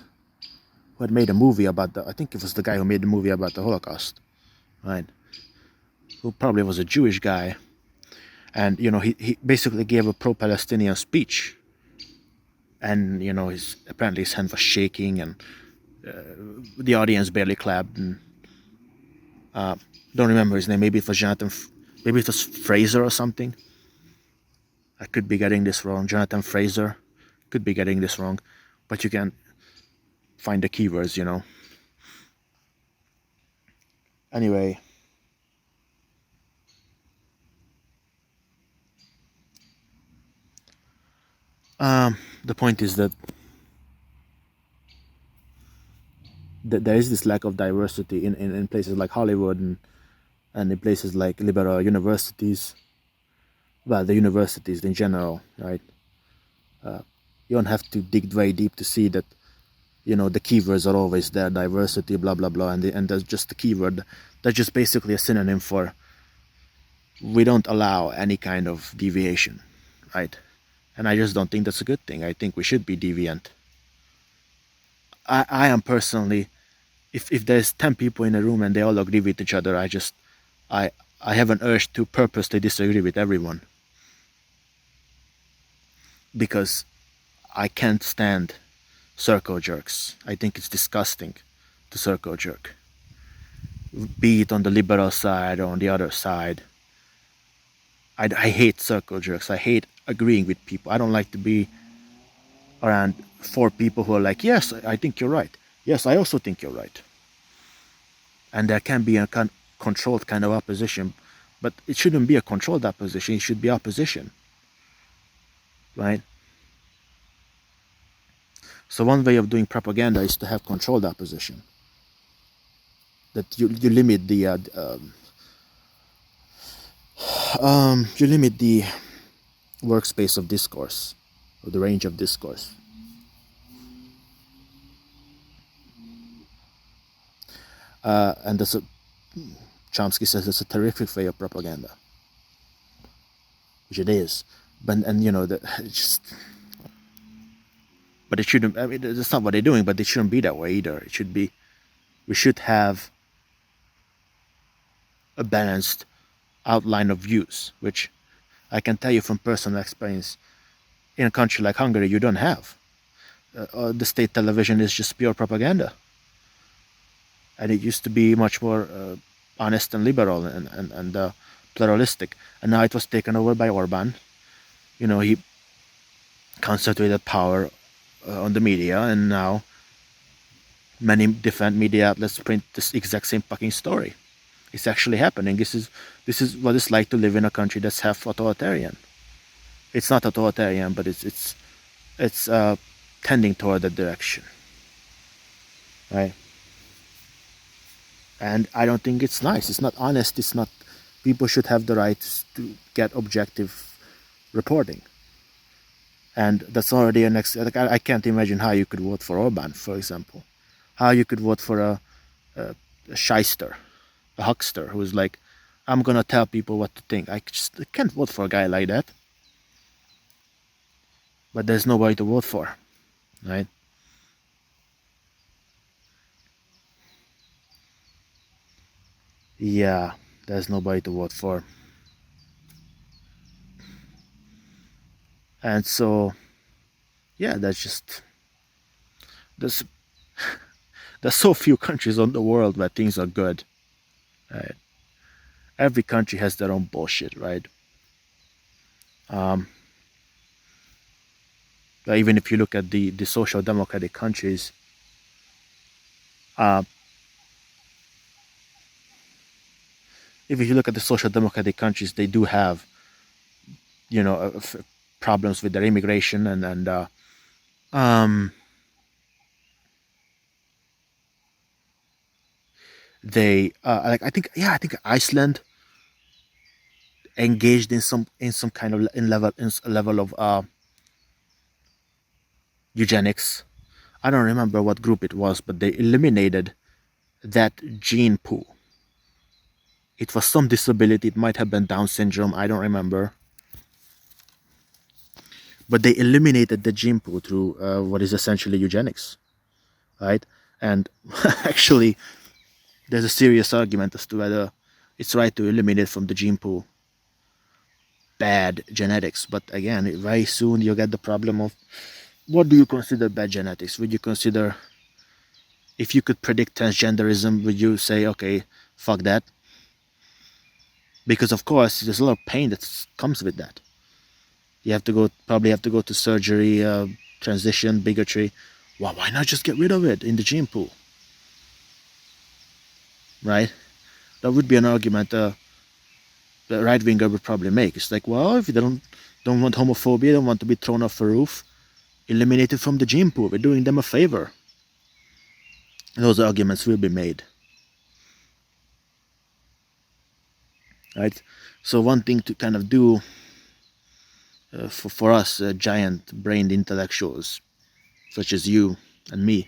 who had made a movie about I think it was the guy who made the movie about the Holocaust, right? Who probably was a Jewish guy, and he basically gave a pro-Palestinian speech, and apparently his hand was shaking, and the audience barely clapped, and don't remember his name. Maybe it was Fraser or something. I could be getting this wrong. Jonathan Fraser, could be getting this wrong, but you can find the keywords, Anyway, the point is that there is this lack of diversity in places like Hollywood and in places like liberal universities. Well, the universities in general, right? You don't have to dig very deep to see that, the keywords are always there: diversity, blah blah blah, and that's just the keyword. That's just basically a synonym for we don't allow any kind of deviation, right? And I just don't think that's a good thing. I think we should be deviant. I am personally, if there's 10 people in a room and they all agree with each other, I I have an urge to purposely disagree with everyone, because I can't stand circle jerks. I think it's disgusting to circle jerk, be it on the liberal side or on the other side. I hate circle jerks. I hate agreeing with people. I don't like to be around four people who are like, yes, I think you're right. Yes, I also think you're right. And there can be a controlled kind of opposition, but it shouldn't be a controlled opposition. It should be opposition, right? So one way of doing propaganda is to have controlled opposition. That you limit the you limit the workspace of discourse, or the range of discourse. And that's Chomsky says it's a terrific way of propaganda, which it is. But and you know that just, but it shouldn't. I mean, that's not what they're doing. But it shouldn't be that way either. It should be. We should have a balanced outline of views, which I can tell you from personal experience. In a country like Hungary, you don't have. The state television is just pure propaganda, and it used to be much more honest and liberal and pluralistic. And now it was taken over by Orban. You know, he concentrated power on the media, and now many different media outlets print this exact same fucking story. It's actually happening. This is what it's like to live in a country that's half authoritarian. It's not authoritarian, but it's tending toward that direction, right? And I don't think it's nice. It's not honest. It's not. People should have the right to get objective reporting. And that's already an like I can't imagine how you could vote for Orban, for example. How you could vote for a shyster, a huckster who's like, I'm gonna tell people what to think. I can't vote for a guy like that. But there's nobody to vote for, right? Yeah, there's nobody to vote for. And so, yeah, there's there's so few countries on the world where things are good, right? Every country has their own bullshit, right? Even if you look at the social democratic countries, uh, if you look at the social democratic countries, they do have, you know, problems with their immigration and they like I think Iceland engaged in some kind of in a level of eugenics. I don't remember what group it was, but they eliminated that gene pool. It was some disability. It might have been Down syndrome. I don't remember. But they eliminated the gene pool through what is essentially eugenics, right? And actually, there's a serious argument as to whether it's right to eliminate from the gene pool bad genetics. But again, very soon you'll get the problem of, what do you consider bad genetics? Would you consider, if you could predict transgenderism, would you say, okay, fuck that? Because of course there's a lot of pain that comes with that. You probably have to go to surgery, transition, bigotry. Well, why not just get rid of it in the gene pool, right? That would be an argument the right winger would probably make. It's like, well, if you don't want homophobia, don't want to be thrown off a roof, eliminate it from the gene pool. We're doing them a favor. Those arguments will be made, right? So one thing to kind of do for us giant-brained intellectuals such as you and me,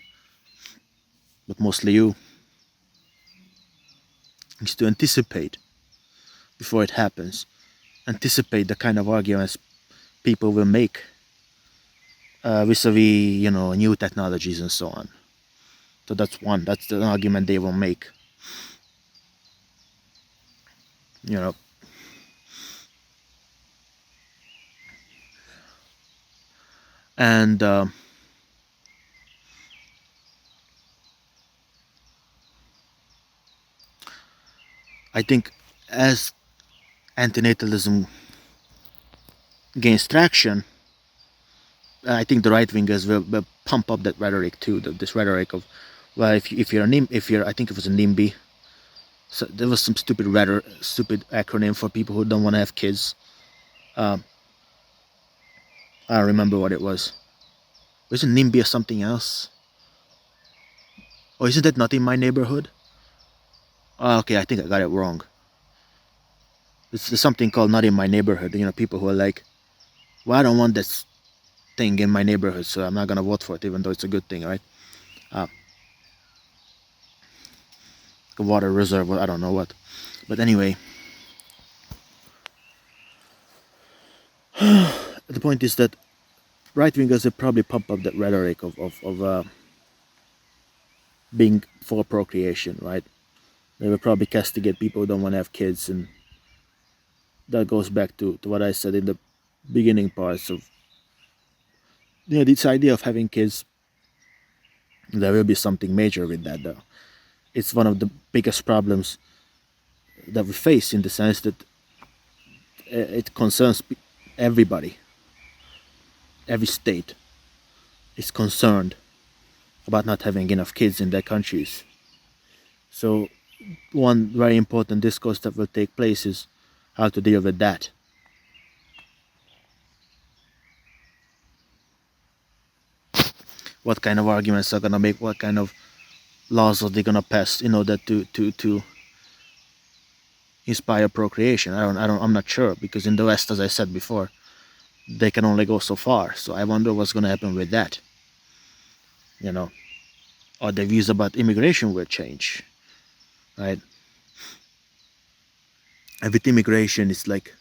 but mostly you, is to anticipate before it happens. Anticipate the kind of arguments people will make vis-a-vis new technologies and so on. So that's the argument they will make. you know and I think as antinatalism gains traction, I think the right wingers will pump up that rhetoric too. This rhetoric of, well, if you're if you're, I think it was a NIMBY. So there was some stupid acronym for people who don't want to have kids. Um, I don't remember what it was. Was it NIMBY or something else? Or isn't that not in my neighborhood? Oh, okay, I think I got it wrong. There's something called not in my neighborhood. People who are like, well, I don't want this thing in my neighborhood, so I'm not gonna vote for it, even though it's a good thing, right? Uh, a water reserve, I don't know what. But anyway, the point is that right wingers will probably pump up that rhetoric of being for procreation, right? They will probably castigate people who don't want to have kids, and that goes back to what I said in the beginning parts of this idea of having kids. There will be something major with that, though. It's one of the biggest problems that we face, in the sense that it concerns everybody. Every state is concerned about not having enough kids in their countries. So one very important discourse that will take place is how to deal with that. What kind of arguments are gonna make? What kind of laws are they gonna pass in order to inspire procreation? I'm not sure, because in the West, as I said before, they can only go so far. So I wonder what's gonna happen with that. Or their views about immigration will change, right? And with immigration, it's like,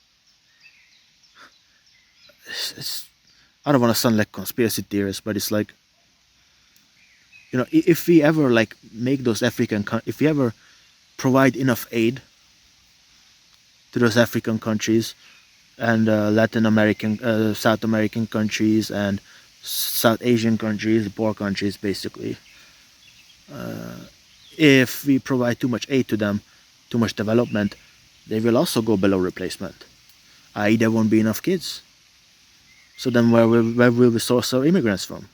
I don't want to sound like conspiracy theorist, but it's like, if we ever like make those if we ever provide enough aid to those African countries and Latin American, South American countries and South Asian countries, poor countries basically, if we provide too much aid to them, too much development, they will also go below replacement, i.e. there won't be enough kids. So then where will we source our immigrants from?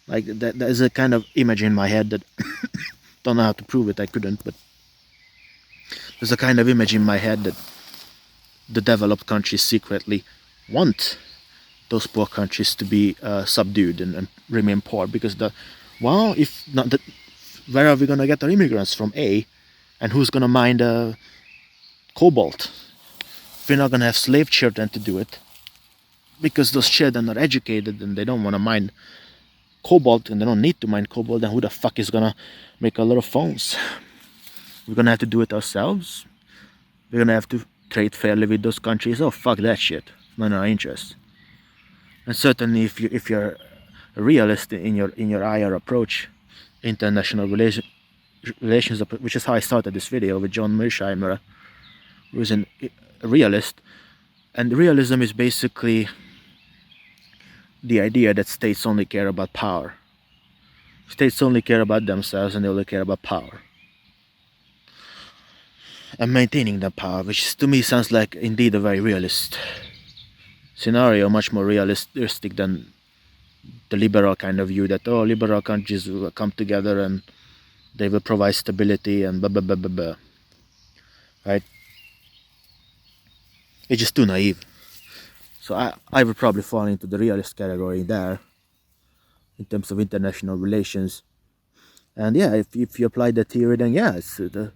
Like, there's a kind of image in my head that don't know how to prove it, I couldn't, but there's a kind of image in my head that the developed countries secretly want those poor countries to be subdued and remain poor, because if not that, where are we gonna get our immigrants from? And who's gonna mine the cobalt? We're not gonna have slave children to do it, because those children are educated and they don't want to mine cobalt, and they don't need to mine cobalt. Then who the fuck is gonna make a lot of phones? We're gonna have to do it ourselves. We're gonna have to trade fairly with those countries. Oh, fuck that shit. Not in our interest. And certainly, if you're a realist in your IR approach, international relations, which is how I started this video with John Mearsheimer, who's a realist, and realism is basically the idea that states only care about power. States only care about themselves, and they only care about power and maintaining that power, which to me sounds like indeed a very realist scenario, much more realistic than the liberal kind of view that, liberal countries will come together and they will provide stability and blah blah blah blah blah. Right? It's just too naive. So I would probably fall into the realist category there, in terms of international relations. And yeah, if you apply that theory, then yes, the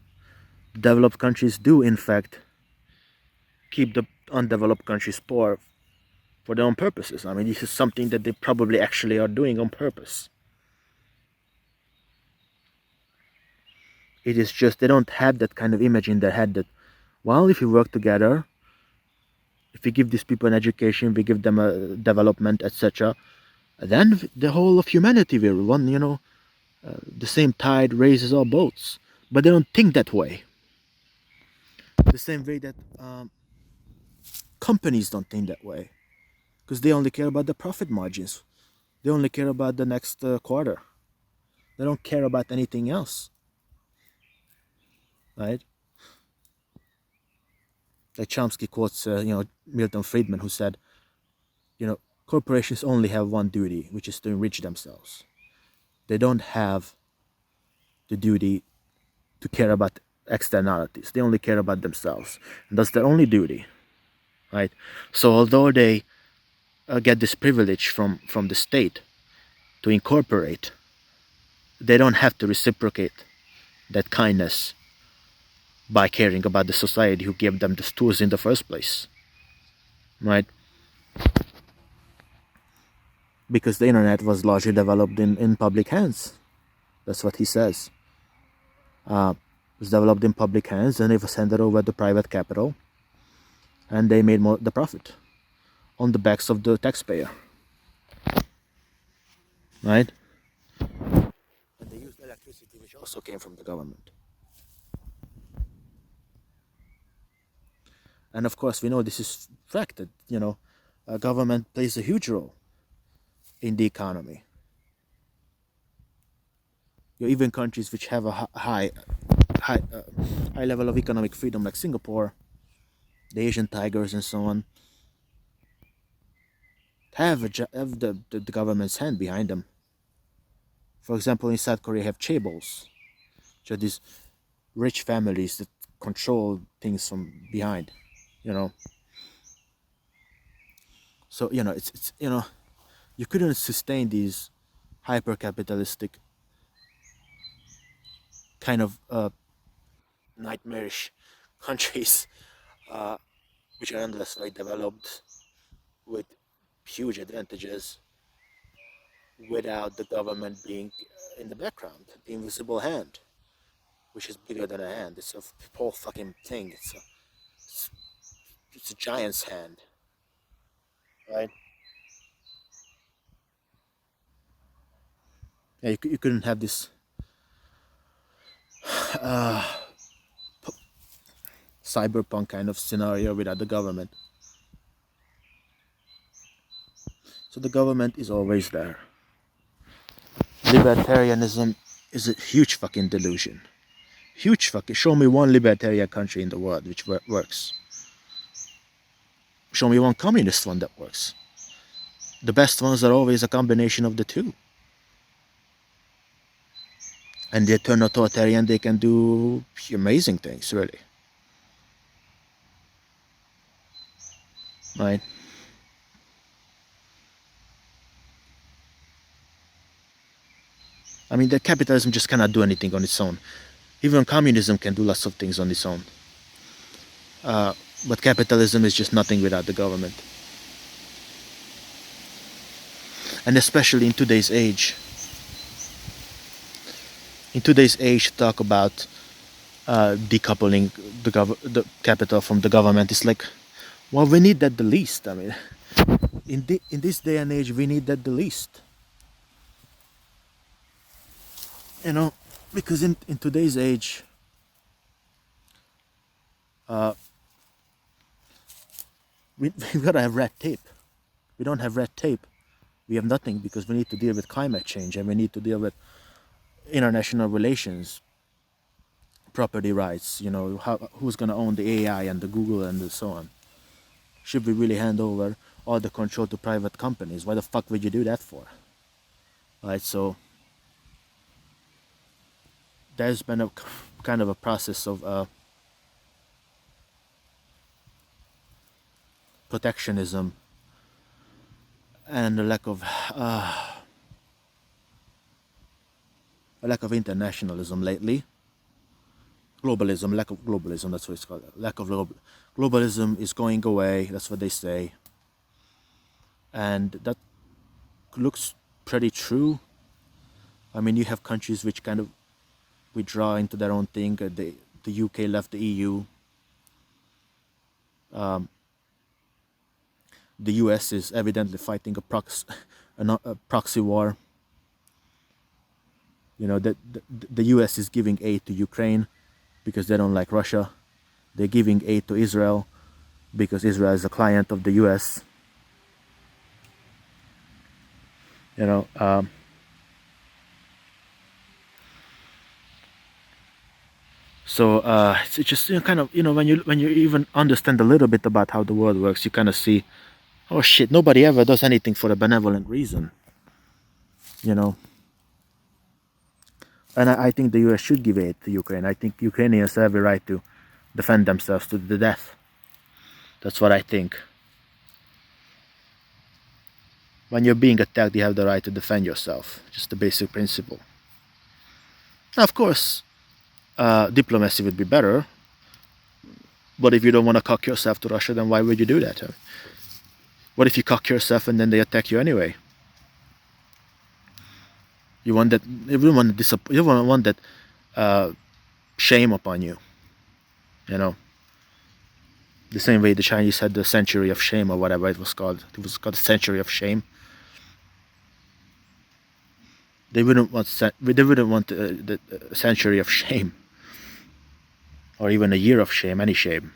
developed countries do in fact keep the undeveloped countries poor for their own purposes. I mean, this is something that they probably actually are doing on purpose. It is just they don't have that kind of image in their head that, well, if we work together, if we give these people an education, we give them a development, etc., then the whole of humanity will run, the same tide raises all boats. But they don't think that way. The same way that companies don't think that way, because they only care about the profit margins. They only care about the next quarter. They don't care about anything else, right? Like Chomsky quotes, Milton Friedman, who said, corporations only have one duty, which is to enrich themselves. They don't have the duty to care about externalities. They only care about themselves, and that's their only duty, right? So although they get this privilege from the state to incorporate, they don't have to reciprocate that kindness by caring about the society who gave them the tools in the first place, right? Because the internet was largely developed in public hands. That's what he says. It was developed in public hands, and it was handed over to private capital, and they made more the profit on the backs of the taxpayer, right? And they used electricity, which also came from the government. And of course, we know this is fact that government plays a huge role in the economy. Even countries which have a high, high level of economic freedom, like Singapore, the Asian tigers, and so on, have the government's hand behind them. For example, in South Korea, have chaebols, which are these rich families that control things from behind. You know, so it's you couldn't sustain these hyper capitalistic kind of nightmarish countries, uh, which are endlessly developed with huge advantages, without the government being in the background, the invisible hand, which is bigger than a hand. It's a whole fucking thing. It's a giant's hand, right? Yeah, you couldn't have this uh, cyberpunk kind of scenario without the government. So the government is always there. Libertarianism is a huge fucking delusion. Huge fucking. Show me one libertarian country in the world which works. Show me one communist one that works. The best ones are always a combination of the two. And they turn authoritarian, they can do amazing things, really. Right? I mean, the capitalism just cannot do anything on its own. Even communism can do lots of things on its own. But capitalism is just nothing without the government. And especially in today's age. In today's age, talk about decoupling the capital from the government is like, well, we need that the least. I mean, in this day and age, we need that the least. Because in today's age, we've got to have red tape. We don't have red tape. We have nothing, because we need to deal with climate change, and we need to deal with international relations, property rights. Who's going to own the AI and the Google and so on? Should we really hand over all the control to private companies? Why the fuck would you do that for? Right, so there's been a kind of a process of protectionism and a lack of internationalism lately. Globalism, lack of globalism, that's what it's called. Lack of globalism is going away, that's what they say. And that looks pretty true. I mean, you have countries which kind of withdraw into their own thing. The UK left the EU. the U.S. is evidently fighting a proxy war. You know that the U.S. is giving aid to Ukraine because they don't like Russia. They're giving aid to Israel because Israel is a client of the U.S. You know, so it's just, kind of, when you even understand a little bit about how the world works, you kind of see, oh shit, nobody ever does anything for a benevolent reason. You know, and I think the U.S. should give aid to Ukraine. I think Ukrainians have a right to defend themselves to the death. That's what I think. When you're being attacked, you have the right to defend yourself. Just the basic principle. Now, of course, diplomacy would be better. But if you don't want to cock yourself to Russia, then why would you do that? What if you cock yourself and then they attack you anyway? You want that? You don't want you don't want that shame upon you. You know, the same way the Chinese had the century of shame or whatever it was called. It was called the century of shame. They wouldn't want the century of shame, or even a year of shame, any shame.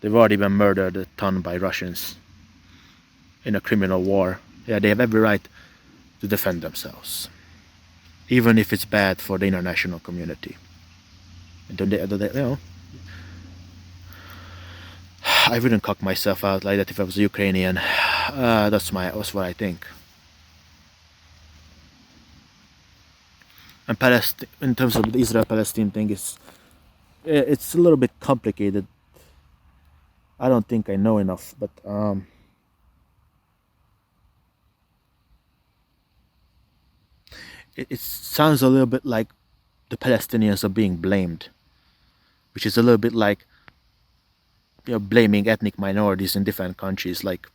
They've already been murdered a ton by Russians in a criminal war. Yeah, they have every right to defend themselves, even if it's bad for the international community. And I wouldn't cock myself out like that if I was a Ukrainian. That's what I think. And in terms of the Israel-Palestine thing, it's a little bit complicated. I don't think I know enough, but it sounds a little bit like the Palestinians are being blamed, which is a little bit like, blaming ethnic minorities in different countries. Like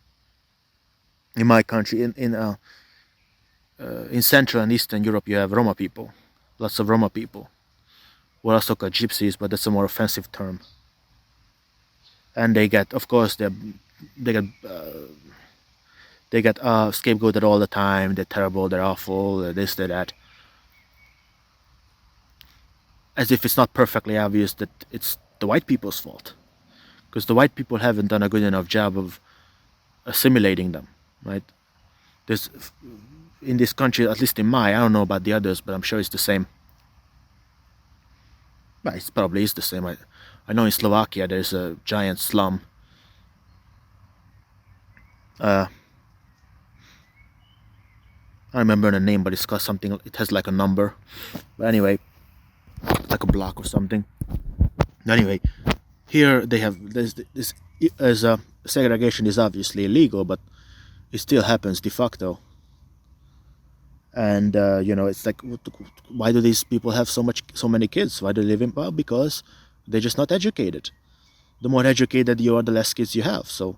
in my country, in Central and Eastern Europe, you have Roma people, lots of Roma people. We're also called gypsies, but that's a more offensive term. And they get, of course, they get scapegoated all the time. They're terrible. They're awful. They're this, they're that. As if it's not perfectly obvious that it's the white people's fault, because the white people haven't done a good enough job of assimilating them, right? There's, in this country, at least I don't know about the others, but I'm sure it's the same. Well, it probably is the same. I know in Slovakia there's a giant slum. I don't remember the name, but it's got something. It has like a number. But anyway, like a block or something. Anyway, here they have this. Segregation is obviously illegal, but it still happens de facto. And it's like, why do these people have so many kids? Why do they live in? Well, because they're just not educated. The more educated you are, the less kids you have. So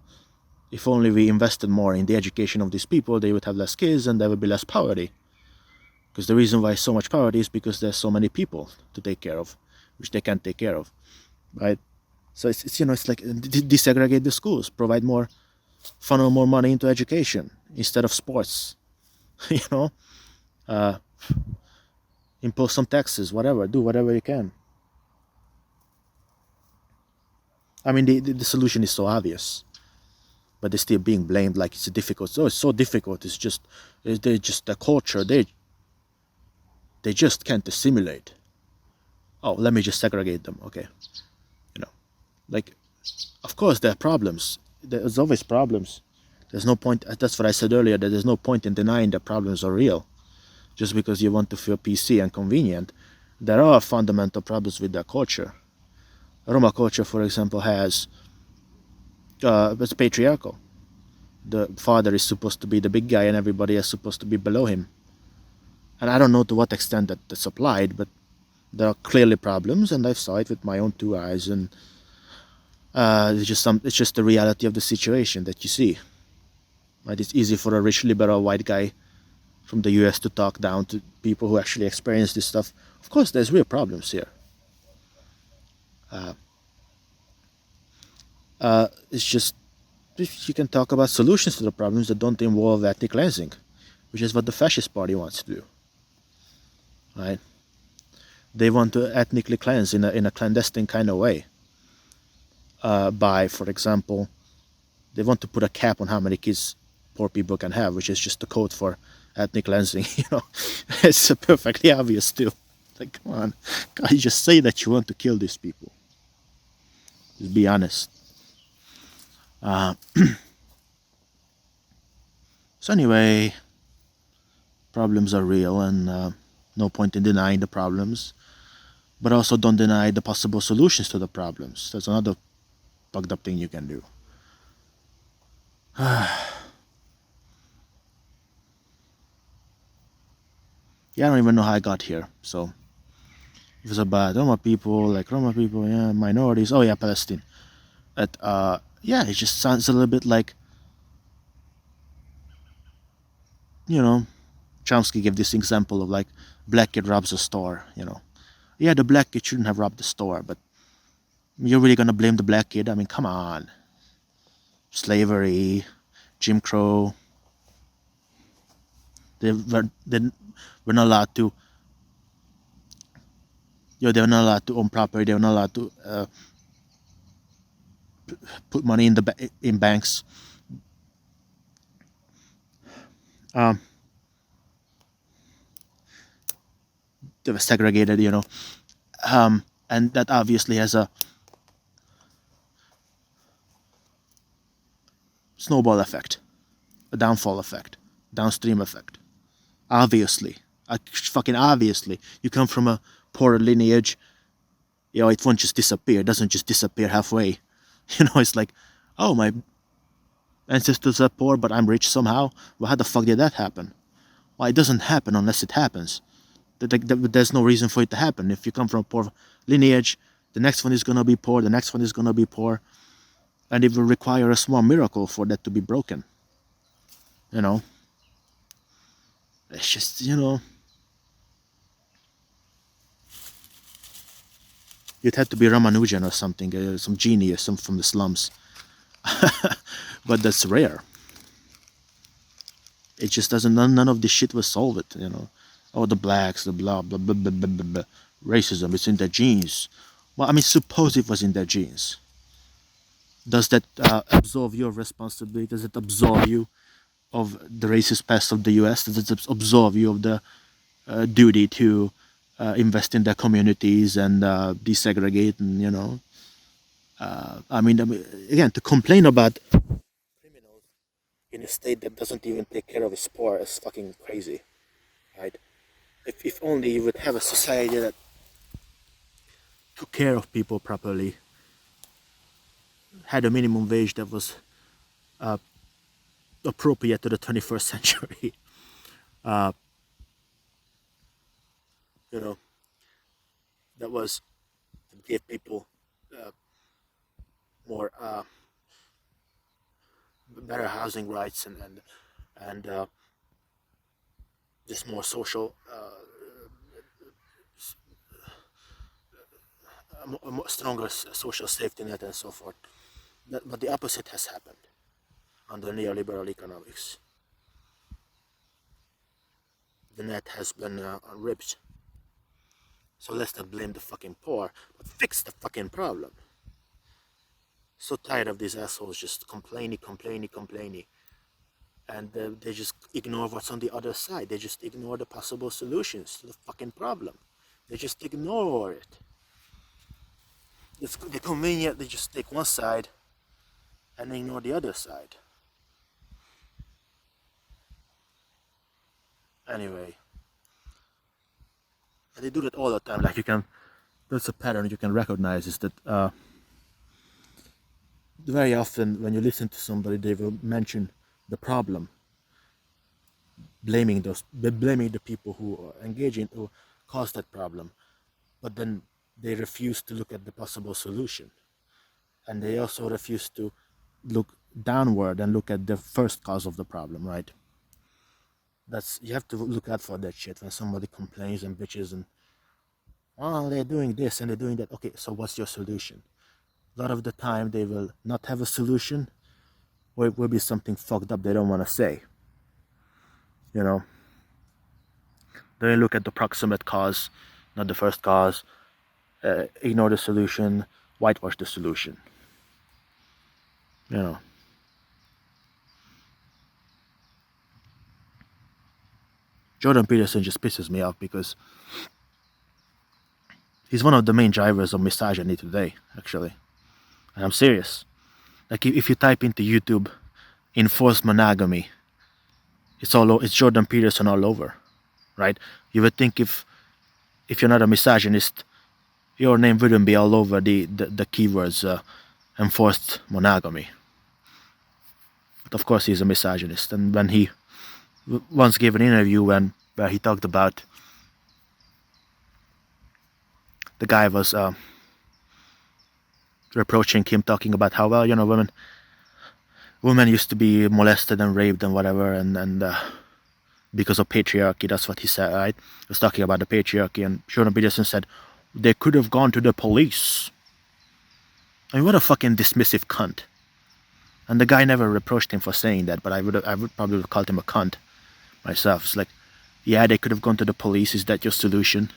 if only we invested more in the education of these people, they would have less kids and there would be less poverty. Because the reason why so much poverty is because there's so many people to take care of, which they can't take care of, right? So it's like desegregate the schools, funnel more money into education instead of sports, impose some taxes, do whatever you can. I mean, the solution is so obvious, but they're still being blamed like it's difficult. So it's so difficult. They're just a culture. They just can't assimilate. Oh, let me just segregate them. Okay, of course there are problems. There's always problems. There's no point. That's what I said earlier. That there's no point in denying that problems are real, just because you want to feel PC and convenient. There are fundamental problems with their culture. Roma culture, for example, it's patriarchal. The father is supposed to be the big guy and everybody is supposed to be below him. And I don't know to what extent that's applied, but there are clearly problems, and I saw it with my own two eyes. And it's just the reality of the situation that you see. Right? It's easy for a rich liberal white guy from the US to talk down to people who actually experience this stuff. Of course, there's real problems here. It's just you can talk about solutions to the problems that don't involve ethnic cleansing, which is what the fascist party wants to do, right? They want to ethnically cleanse in a clandestine kind of way. By, for example, they want to put a cap on how many kids poor people can have, which is just a code for ethnic cleansing. It's perfectly obvious too. Like, come on, can't you just say that you want to kill these people? Just be honest. So anyway, problems are real, and no point in denying the problems, but also don't deny the possible solutions to the problems. That's another fucked up thing you can do. Yeah, I don't even know how I got here. So it was about Roma people, yeah, minorities. Oh yeah, Palestine. Yeah, it just sounds a little bit like, you know, Chomsky gave this example of like black kid robs a store. Yeah, the black kid shouldn't have robbed the store, but you're really gonna blame the black kid? I mean, come on. Slavery, Jim Crow. They were not allowed to. They were not allowed to own property. They were not allowed to put money in banks. Um, they were segregated. And that obviously has a snowball effect, a downfall effect, downstream effect. Obviously, fucking obviously, you come from a poor lineage. It won't just disappear. It doesn't just disappear halfway. It's like, oh, my ancestors are poor, but I'm rich somehow. Well, how the fuck did that happen? Well, it doesn't happen unless it happens. There's no reason for it to happen. If you come from a poor lineage, the next one is gonna be poor. The next one is gonna be poor, and it will require a small miracle for that to be broken. You know, it's just you'd have to be Ramanujan or something, some genius, some from the slums. But that's rare. It just doesn't. None of this shit will solve it. Oh, the blacks, the blah blah blah blah blah blah, blah. Racism. It's in their genes. Well, I mean, suppose it was in their genes. Does that absolve you of responsibility? Does it absolve you of the racist past of the U.S.? Does it absolve you of the duty to invest in their communities and desegregate? And again, to complain about criminals in a state that doesn't even take care of its poor is fucking crazy, right? If only you would have a society that took care of people properly, had a minimum wage that was appropriate to the 21st century. uh, you know, that was that gave people more better housing rights and just more social, a more stronger social safety net and so forth. But the opposite has happened under neoliberal economics. The net has been ripped. So let's not blame the fucking poor, but fix the fucking problem. So tired of these assholes just complaining, and they just ignore what's on the other side. They just ignore the possible solutions to the fucking problem. They just ignore it. They conveniently just take one side and ignore the other side. Anyway, and they do that all the time. Like that's a pattern you can recognize. Is that very often when you listen to somebody, they will mention the problem, blaming the people who are engaging who caused that problem, but then they refuse to look at the possible solution, and they also refuse to look downward and look at the first cause of the problem. Right? You have to look out for that shit when somebody complains and bitches and, oh, they're doing this and they're doing that. Okay, so what's your solution? A lot of the time they will not have a solution, or it will be something fucked up they don't want to say. You know, they look at the proximate cause, not the first cause. Ignore the solution, whitewash the solution. You know. Jordan Peterson just pisses me off because he's one of the main drivers of misogyny today, actually. And I'm serious. Like if you type into YouTube enforced monogamy, it's Jordan Peterson all over, right? You would think if you're not a misogynist, your name wouldn't be all over the keywords enforced monogamy. But of course he's a misogynist. And when he once gave an interview where he talked about the guy was reproaching him, talking about how, well, women used to be molested and raped and whatever, and because of patriarchy, that's what he said, right? He was talking about the patriarchy, and Jordan Peterson said, they could have gone to the police. I mean, what a fucking dismissive cunt. And the guy never reproached him for saying that, but I would probably have called him a cunt myself. It's like, yeah, they could have gone to the police. Is that your solution?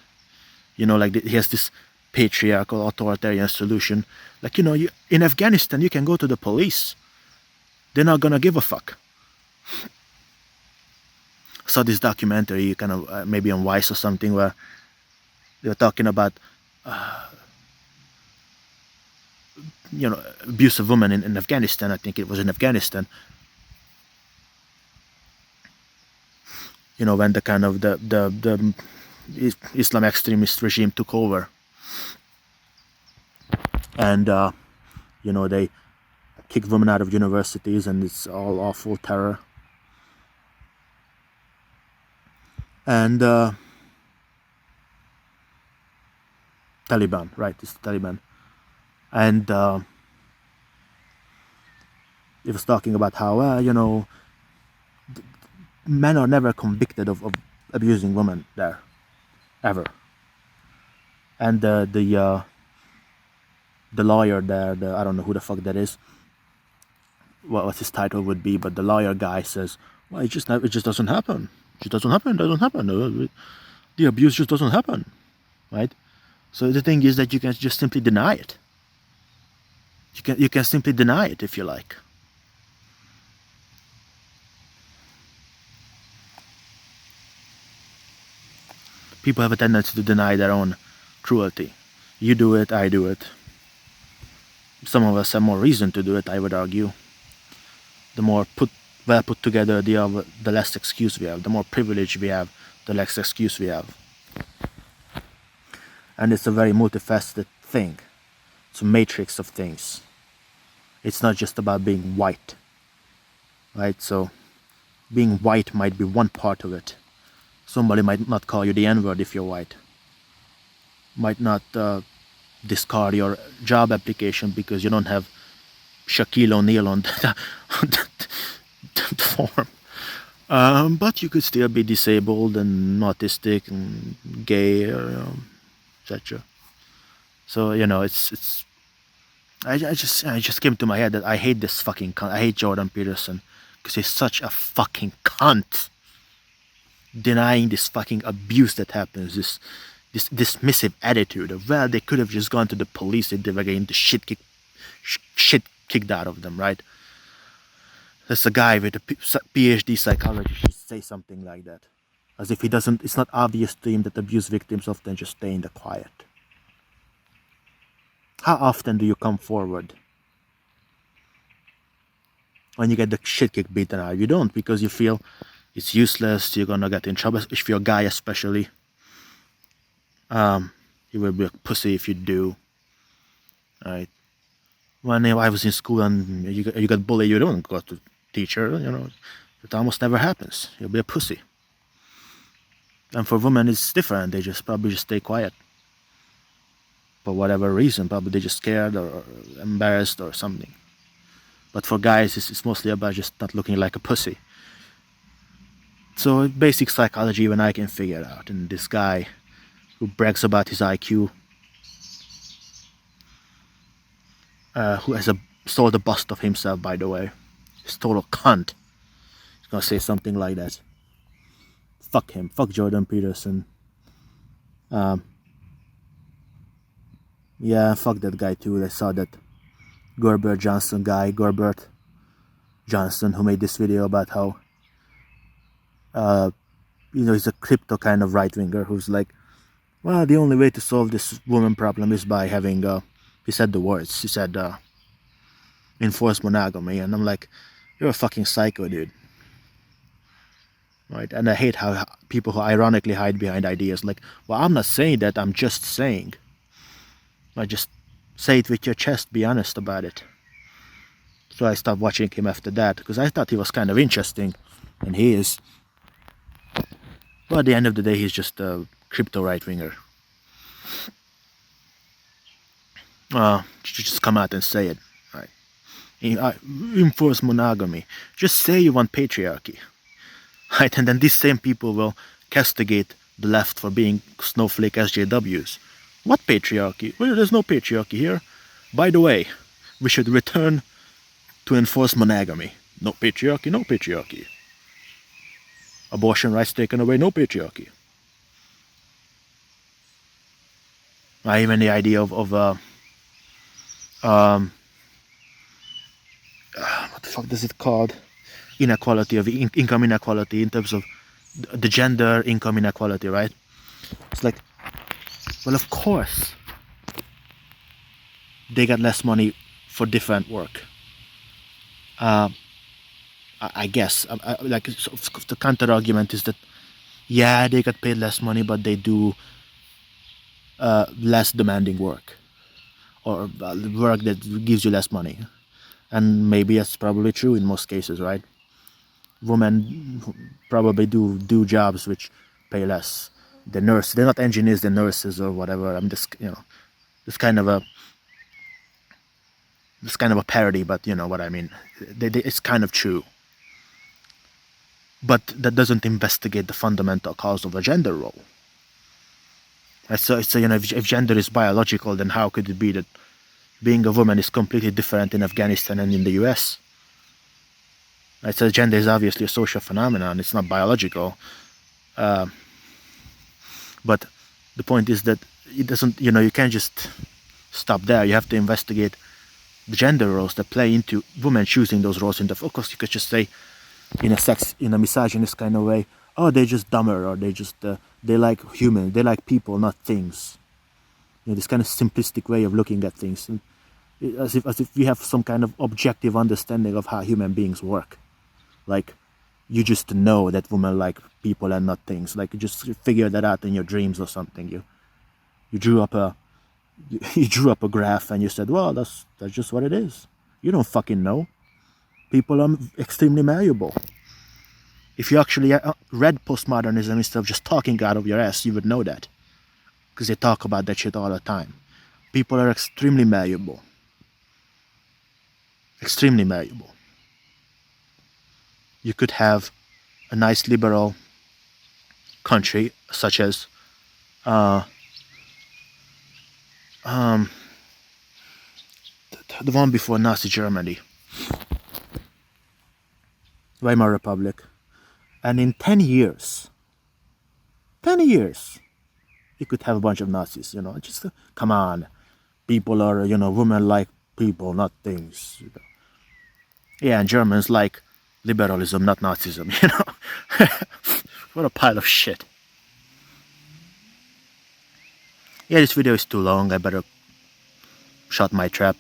Like he has this patriarchal, authoritarian solution. Like, in Afghanistan, you can go to the police. They're not gonna give a fuck. Saw this documentary, kind of maybe on Vice or something, where they were talking about, abuse of women in Afghanistan. I think it was in Afghanistan. When the kind of the Islam extremist regime took over, and they kick women out of universities, and it's all awful terror. And Taliban, right? It's the Taliban. And it was talking about how, men are never convicted of abusing women there, ever. And the lawyer there, I don't know who the fuck that is, what his title would be, but the lawyer guy says, well, it just doesn't happen. It doesn't happen. The abuse just doesn't happen, right? So the thing is that you can just simply deny it. You can simply deny it if you like. People have a tendency to deny their own cruelty. You do it, I do it. Some of us have more reason to do it, I would argue. The more well put together the less excuse we have. The more privilege we have, the less excuse we have. And it's a very multifaceted thing. It's a matrix of things. It's not just about being white, right? So being white might be one part of it. Somebody might not call you the N-word if you're white. Might not discard your job application because you don't have Shaquille O'Neal on the form. But you could still be disabled and autistic and gay, etc. So it's. I just came to my head that I hate this fucking cunt. I hate Jordan Peterson because he's such a fucking cunt. Denying this fucking abuse that happens, this dismissive attitude of, well, they could have just gone to the police if they were getting the shit kicked out of them, right? There's a guy with a PhD psychologist say something like that, as if it's not obvious to him that abuse victims often just stay in the quiet. How often do you come forward when you get the shit kicked beaten out? You don't, because you feel it's useless, you're gonna get in trouble, if you're a guy especially. You will be a pussy if you do. Right? When I was in school and you got bullied, you don't go to teacher, it almost never happens. You'll be a pussy. And for women it's different, they probably just stay quiet. For whatever reason, probably they're just scared or embarrassed or something. But for guys, it's mostly about just not looking like a pussy. So basic psychology, even I can figure it out. And this guy who brags about his IQ, who has sold a bust of himself, by the way, He's total cunt. He's gonna say something like that. Fuck him. Fuck Jordan Peterson. Yeah, fuck that guy too. I saw that Gorbert Johnson guy, Gorbert Johnson, who made this video about how, he's a crypto kind of right-winger who's like, well, the only way to solve this woman problem is by having, he said the words, he said, enforced monogamy. And I'm like, you're a fucking psycho, dude. Right? And I hate how people who ironically hide behind ideas like, well, I'm not saying that, I'm just saying. I just say it with your chest, be honest about it. So I stopped watching him after that, because I thought he was kind of interesting, and he is. But at the end of the day, he's just a crypto right-winger. Just come out and say it. Right? Enforce monogamy. Just say you want patriarchy. Right? And then these same people will castigate the left for being snowflake SJWs. What patriarchy? Well, there's no patriarchy here. By the way, we should return to enforce monogamy. No patriarchy, no patriarchy. Abortion rights taken away, no patriarchy. Even the idea of what the fuck is it called? Inequality of income inequality in terms of the gender income inequality, right? It's like, well, of course they got less money for different work. I guess like the counter argument is that, yeah, they got paid less money, but they do less demanding work, or work that gives you less money. And maybe that's probably true in most cases, right? Women probably do jobs which pay less. They're nurses, they're not engineers, they're nurses or whatever. I'm just, it's kind of a parody, but you know what I mean. It's kind of true. But that doesn't investigate the fundamental cause of a gender role. So if gender is biological, then how could it be that being a woman is completely different in Afghanistan and in the US? So gender is obviously a social phenomenon, it's not biological. But the point is that it doesn't, you can't just stop there. You have to investigate the gender roles that play into women choosing those roles. Of course, you could just say, in a misogynist kind of way, oh, they're just dumber, or they like human, they like people, not things. This kind of simplistic way of looking at things, as if you have some kind of objective understanding of how human beings work. Like, you just know that women like people and not things. Like, you just figure that out in your dreams or something. You drew up a graph and you said, well, that's just what it is. You don't fucking know. People are extremely malleable. If you actually read postmodernism instead of just talking out of your ass, you would know that. Because they talk about that shit all the time. People are extremely malleable. Extremely malleable. You could have a nice liberal country such as the one before Nazi Germany, Weimar Republic, and in 10 years, you could have a bunch of Nazis. Just come on, people are, women like people, not things. Yeah, and Germans like liberalism, not Nazism. What a pile of shit. Yeah, this video is too long. I better shut my trap.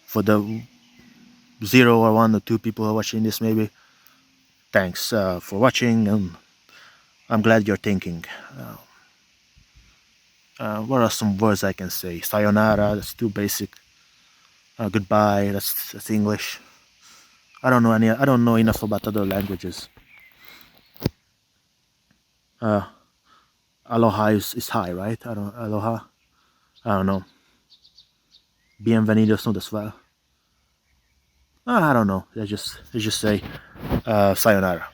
For the 0 or 1 or 2 people who are watching this, maybe, thanks for watching, and I'm glad you're thinking. What are some words I can say? Sayonara, that's too basic. Goodbye, that's English. I don't know enough about other languages. Aloha is hi, right? Aloha. I don't know. Bienvenidos no as well. I don't know. They just say sayonara.